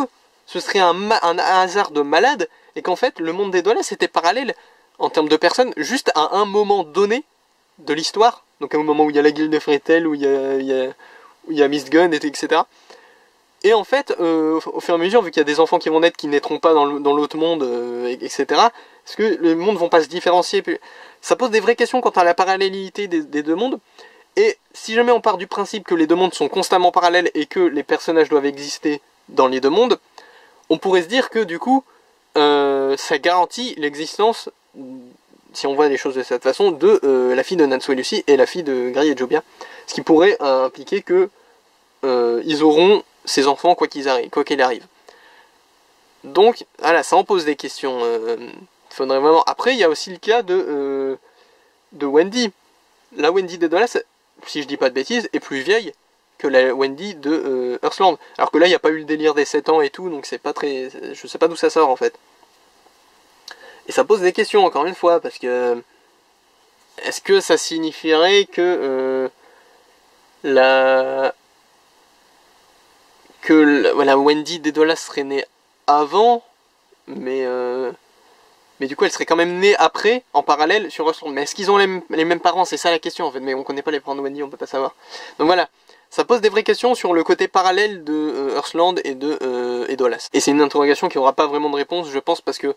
ce serait un hasard de malade et qu'en fait le monde des Dolas était parallèle en termes de personnes juste à un moment donné de l'histoire? Donc à un moment où il y a la guilde de Fairy Tail, où il y a Mistgun, etc. Et en fait, au fur et à mesure, vu qu'il y a des enfants qui vont naître, qui naîtront pas dans l'autre monde, etc., est-ce que les mondes vont pas se différencier? Ça pose des vraies questions quant à la parallélité des deux mondes. Et si jamais on part du principe que les deux mondes sont constamment parallèles et que les personnages doivent exister dans les deux mondes, on pourrait se dire que du coup, ça garantit l'existence, si on voit les choses de cette façon, de la fille de Natsu et Lucy et la fille de Grey et Jubia. Ce qui pourrait impliquer que ils auront ces enfants quoi qu'il arrive. Donc, voilà, ça en pose des questions. Faudrait vraiment... Après, il y a aussi le cas de Wendy. La Wendy des Dolas, si je dis pas de bêtises, est plus vieille que la Wendy de Earthland. Alors que là, il n'y a pas eu le délire des 7 ans et tout, donc c'est pas très... Je sais pas d'où ça sort, en fait. Et ça pose des questions, encore une fois, parce que... Est-ce que ça signifierait que la Wendy des Dolas serait née avant, mais du coup elle serait quand même née après, en parallèle, sur Earthland. Mais est-ce qu'ils ont les mêmes parents? C'est ça la question en fait, mais on connaît pas les parents de Wendy, on peut pas savoir. Donc voilà, ça pose des vraies questions sur le côté parallèle de Earthland et de Dolas. Et c'est une interrogation qui aura pas vraiment de réponse, je pense, parce que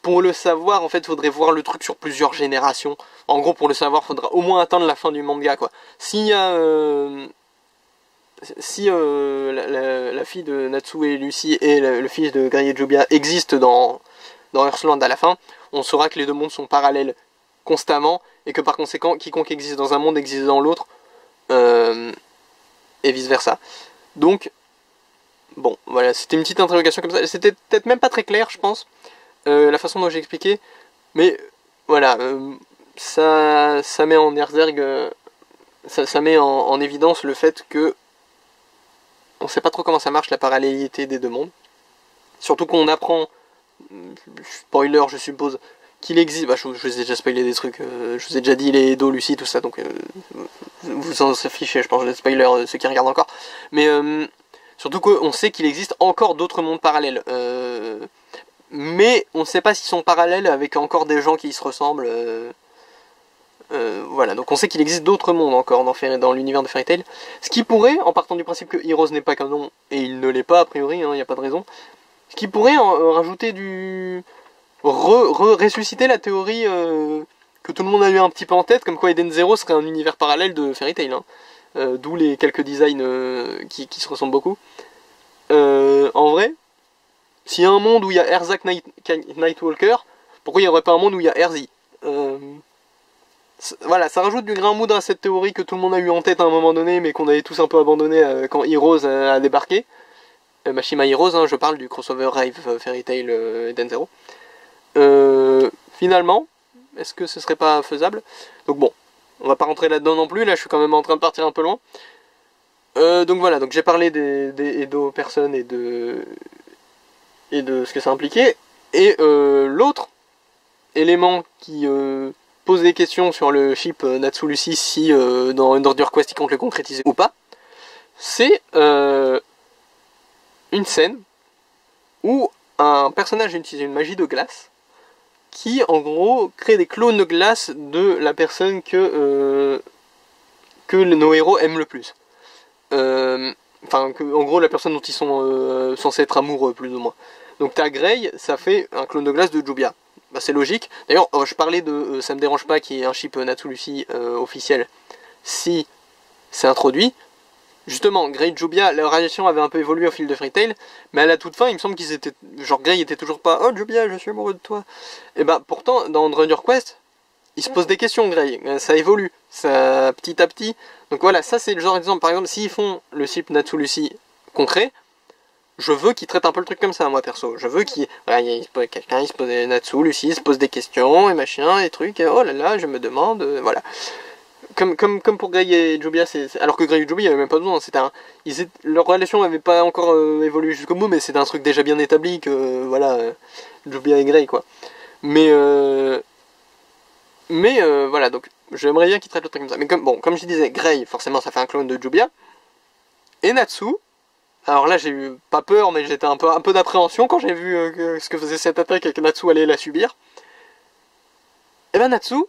pour le savoir, en fait, il faudrait voir le truc sur plusieurs générations. En gros, pour le savoir, il faudra au moins attendre la fin du manga, quoi. S'il y a... la fille de Natsu et Lucy et le fils de Grey et Jubia existent dans Earthland à la fin, on saura que les deux mondes sont parallèles constamment, et que par conséquent, quiconque existe dans un monde existe dans l'autre, et vice versa. Donc, bon, voilà, c'était une petite interrogation comme ça. C'était peut-être même pas très clair, je pense, la façon dont j'ai expliqué, mais voilà, ça met en exergue, ça met en évidence le fait que on sait pas trop comment ça marche la parallélité des deux mondes. Surtout qu'on apprend, spoiler je suppose, qu'il existe, je vous ai déjà spoilé des trucs, je vous ai déjà dit les Edo, Lucy, tout ça, donc vous en affichez, je pense, les spoilers, ceux qui regardent encore. Mais surtout qu'on sait qu'il existe encore d'autres mondes parallèles. Mais on ne sait pas s'ils sont parallèles avec encore des gens qui se ressemblent. Voilà, donc on sait qu'il existe d'autres mondes encore dans l'univers de Fairy Tail. Ce qui pourrait, en partant du principe que Heroes n'est pas qu'un nom, et il ne l'est pas a priori, il n'y a pas de raison, ce qui pourrait rajouter ressusciter la théorie que tout le monde a eu un petit peu en tête, comme quoi Eden Zero serait un univers parallèle de Fairy Tail, hein. D'où les quelques designs qui se ressemblent beaucoup. En vrai, s'il y a un monde où il y a Erzak Nightwalker, pourquoi il n'y aurait pas un monde où il y a Erzi? Voilà, ça rajoute du grain à moudre à cette théorie que tout le monde a eu en tête à un moment donné, mais qu'on avait tous un peu abandonné quand Heroes a débarqué. Mashima Heroes, hein, je parle du crossover Rave Fairy Tail Eden Zero. Finalement, est-ce que ce serait pas faisable? Donc bon, on va pas rentrer là-dedans non plus, là je suis quand même en train de partir un peu loin. Donc voilà, donc j'ai parlé des Edo personnes et de ce que ça impliquait. Et l'autre élément qui pose des questions sur le ship Natsu Lucy, si dans Under Quest il compte le concrétiser ou pas, c'est une scène où un personnage utilise une magie de glace qui en gros crée des clones de glace de la personne que nos héros aiment le plus. Enfin, en gros la personne dont ils sont censés être amoureux plus ou moins. Donc t'as Grey, ça fait un clone de glace de Jubia. Bah, c'est logique. D'ailleurs, je parlais de ça me dérange pas qu'il y ait un chip Natsu Lucy officiel si c'est introduit. Justement, Grey et Jubia, leur relation avait un peu évolué au fil de Fairy Tail, mais à la toute fin, il me semble qu'ils étaient. Genre, Grey était toujours pas oh Jubia, je suis amoureux de toi. Et bah, pourtant, dans Under Quest, il se pose des questions, Grey. Ça évolue, ça petit à petit. Donc voilà, ça c'est le genre d'exemple. Par exemple, s'ils font le chip Natsu Lucy concret, je veux qu'ils traitent un peu le truc comme ça, moi perso. Je veux qu'il. Voilà, quelqu'un, il se pose Natsu Lucy, il se pose des questions, et machin, et trucs, et oh là là, je me demande, voilà. Comme pour Grey et Jubia, alors que Grey et Jubia, il n'y avait même pas besoin. Leur relation n'avait pas encore évolué jusqu'au bout, mais c'était un truc déjà bien établi que, voilà, Jubia et Grey, quoi. Mais voilà, donc j'aimerais bien qu'ils traitent le truc comme ça. Mais comme je disais, Grey, forcément, ça fait un clone de Jubia. Et Natsu, alors là, j'ai eu pas peur, mais j'étais un peu d'appréhension quand j'ai vu ce que faisait cette attaque et que Natsu allait la subir. Et ben Natsu,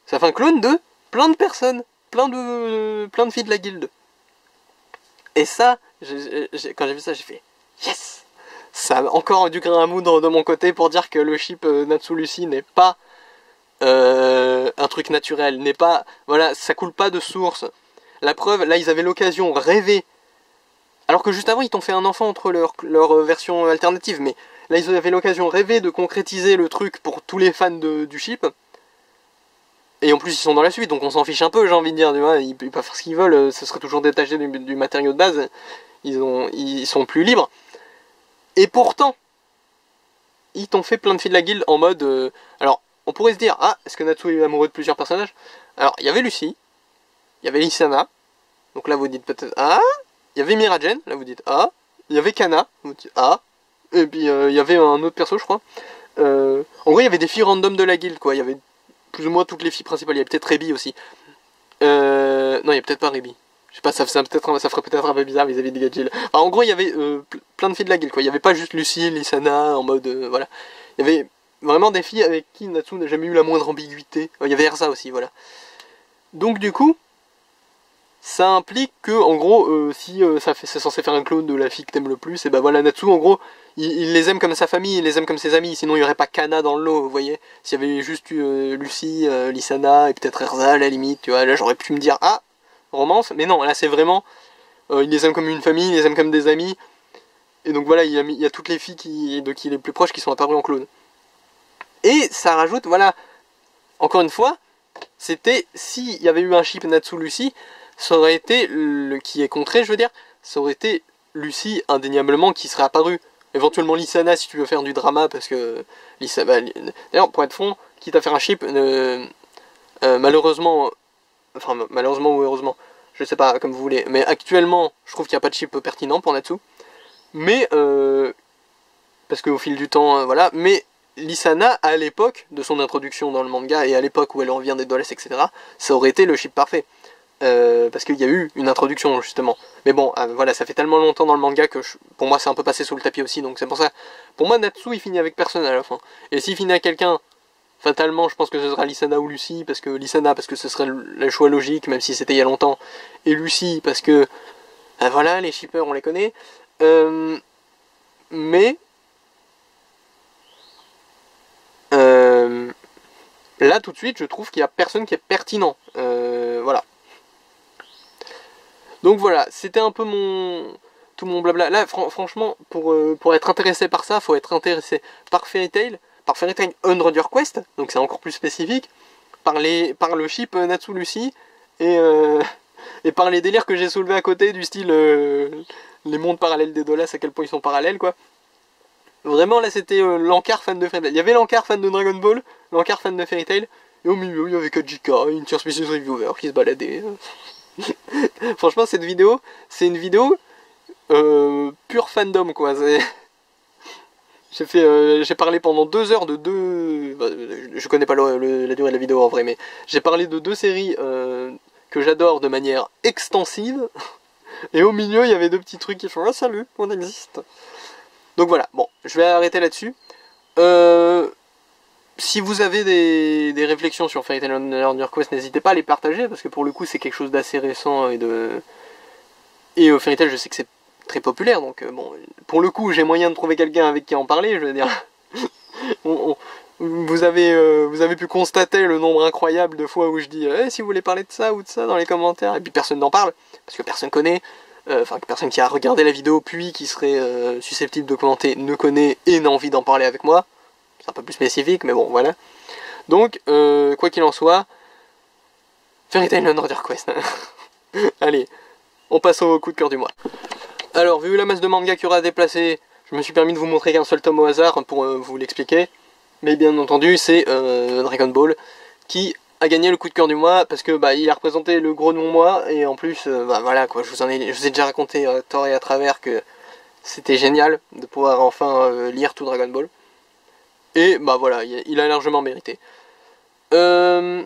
ça fait un clone de plein de personnes, plein de filles de la guilde. Et ça, quand j'ai vu ça, j'ai fait yes. Ça a encore du grain à moudre de mon côté pour dire que le chip Natsu Lucy n'est pas un truc naturel, n'est pas, voilà, ça coule pas de source. La preuve, là ils avaient l'occasion rêvée, alors que juste avant ils t'ont fait un enfant entre leur version alternative, mais là ils avaient l'occasion rêvée de concrétiser le truc pour tous les fans du chip. Et en plus ils sont dans la suite, donc on s'en fiche un peu, j'ai envie de dire, ils peuvent pas faire ce qu'ils veulent, ce serait toujours détaché du matériau de base, ils sont plus libres. Et pourtant, ils t'ont fait plein de filles de la guilde en mode... alors, on pourrait se dire, ah, est-ce que Natsu est amoureux de plusieurs personnages? Alors, il y avait Lucy, il y avait Lisana, donc là vous dites peut-être, ah, il y avait Miragen, là vous dites, ah, il y avait Kana, vous dites, ah, et puis il y avait un autre perso, je crois. En gros, il y avait des filles random de la guilde, quoi, il y avait plus ou moins toutes les filles principales, il y avait peut-être Rebi aussi. Non, il y a peut-être pas Rebi. Je sais pas, ça ferait peut-être un peu bizarre vis-à-vis de Gadgil. Enfin, en gros, il y avait plein de filles de la guilde, quoi. Il n'y avait pas juste Lucie, Lisana, en mode... voilà. Il y avait vraiment des filles avec qui Natsu n'a jamais eu la moindre ambiguïté. Il y avait Erza aussi, voilà. Donc, du coup, ça implique que, en gros, si c'est censé faire un clone de la fille que t'aimes le plus, et ben voilà, Natsu, en gros, il les aime comme sa famille, il les aime comme ses amis, sinon il n'y aurait pas Kana dans le lot, vous voyez. S'il y avait juste Lucie, Lisana, et peut-être Erza, à la limite, tu vois, là j'aurais pu me dire, ah, romance, mais non, là c'est vraiment, il les aime comme une famille, il les aime comme des amis, et donc voilà, il y a toutes les filles de qui il est plus proche qui sont apparues en clone. Et ça rajoute, voilà, encore une fois, c'était, s'il y avait eu un chip Natsu Lucy, ça aurait été, qui est contré, je veux dire, ça aurait été Lucy indéniablement qui serait apparue. Éventuellement Lisana si tu veux faire du drama, parce que d'ailleurs, pour être franc, quitte à faire un chip, malheureusement ou heureusement, je sais pas, comme vous voulez, mais actuellement, je trouve qu'il n'y a pas de chip pertinent pour Natsu. Mais, parce qu'au fil du temps, voilà, mais Lisana, à l'époque de son introduction dans le manga, et à l'époque où elle revient des Dolls, etc., ça aurait été le chip parfait. Parce qu'il y a eu une introduction justement. Mais bon, voilà, ça fait tellement longtemps dans le manga que pour moi c'est un peu passé sous le tapis aussi, donc c'est pour ça. Pour moi, Natsu il finit avec personne à la fin. Et s'il finit avec quelqu'un, fatalement, je pense que ce sera Lisana ou Lucie, parce que ce serait le choix logique, même si c'était il y a longtemps. Et Lucie, parce que voilà, les shippers on les connaît. Mais là tout de suite je trouve qu'il n'y a personne qui est pertinent. Voilà. Donc voilà, c'était un peu tout mon blabla. Là franchement, pour être intéressé par ça, faut être intéressé par Fairy Tail Underwater Quest, donc c'est encore plus spécifique, par le ship Natsu Lucy, et par les délires que j'ai soulevés à côté, du style les mondes parallèles des Dolas, à quel point ils sont parallèles, quoi. Vraiment, là, c'était l'encart fan de Fairy Tail. Il y avait l'encart fan de Dragon Ball, l'encart fan de Fairy Tail, et au milieu, il y avait Kajika, une tier species reviewer qui se baladait. Franchement, cette vidéo, c'est une vidéo pure fandom, quoi. J'ai parlé pendant 2 heures de deux... Bah, je connais pas la durée de la vidéo en vrai, mais j'ai parlé de 2 séries que j'adore de manière extensive. Et au milieu, il y avait 2 petits trucs qui font « Ah, salut, on existe !» Donc voilà, bon, je vais arrêter là-dessus. Si vous avez des réflexions sur Fairy Tail Underwater Quest, n'hésitez pas à les partager, parce que pour le coup, c'est quelque chose d'assez récent et Fairy Tail, je sais que c'est très populaire, donc bon, pour le coup, j'ai moyen de trouver quelqu'un avec qui en parler, je veux dire. Vous avez pu constater le nombre incroyable de fois où je dis si vous voulez parler de ça ou de ça dans les commentaires, et puis personne n'en parle, parce que personne connaît, enfin personne qui a regardé la vidéo puis qui serait susceptible de commenter ne connaît et n'a envie d'en parler avec moi. C'est un peu plus spécifique, mais bon, voilà. Donc, quoi qu'il en soit, Fairy Tail Underwater Quest. Allez, on passe au coup de cœur du mois. Alors, vu la masse de manga qu'il y aura à déplacer, je me suis permis de vous montrer qu'un seul tome au hasard pour vous l'expliquer. Mais bien entendu, c'est Dragon Ball qui a gagné le coup de cœur du mois parce que bah, il a représenté le gros de mon mois et en plus, bah, voilà quoi, je vous ai déjà raconté à tort et à travers que c'était génial de pouvoir enfin lire tout Dragon Ball. Et bah voilà, il a largement mérité. Cela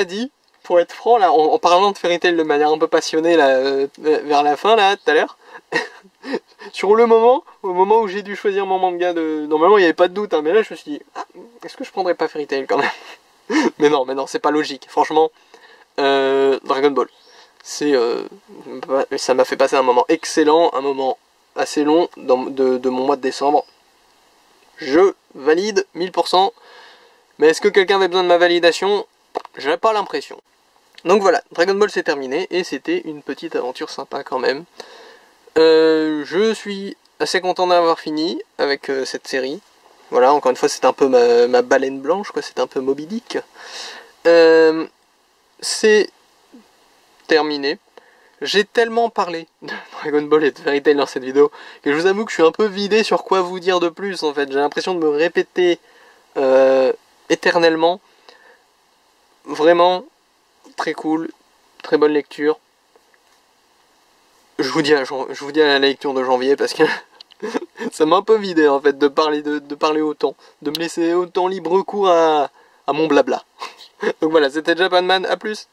dit, pour être franc, là, en parlant de Fairy Tail de manière un peu passionnée là, vers la fin, là, tout à l'heure, sur le moment, au moment où j'ai dû choisir mon manga Normalement, il n'y avait pas de doute, hein, mais là, je me suis dit, ah, est-ce que je prendrais pas Fairy Tail quand même? mais non, c'est pas logique. Franchement, Dragon Ball. Ça m'a fait passer un moment excellent, un moment assez long de mon mois de décembre. Je valide 1000%. Mais est-ce que quelqu'un avait besoin de ma validation? J'ai pas l'impression. Donc voilà, Dragon Ball c'est terminé et c'était une petite aventure sympa quand même. Je suis assez content d'avoir fini avec cette série. Voilà, encore une fois c'est un peu ma baleine blanche, quoi. C'est un peu Moby Dick. C'est terminé. J'ai tellement parlé de Dragon Ball et de Fairy Tail dans cette vidéo que je vous avoue que je suis un peu vidé sur quoi vous dire de plus en fait. J'ai l'impression de me répéter éternellement. Vraiment très cool, très bonne lecture. Je vous dis à la lecture de janvier parce que ça m'a un peu vidé en fait de parler autant, de me laisser autant libre cours à mon blabla. Donc voilà, c'était Japanman, à plus.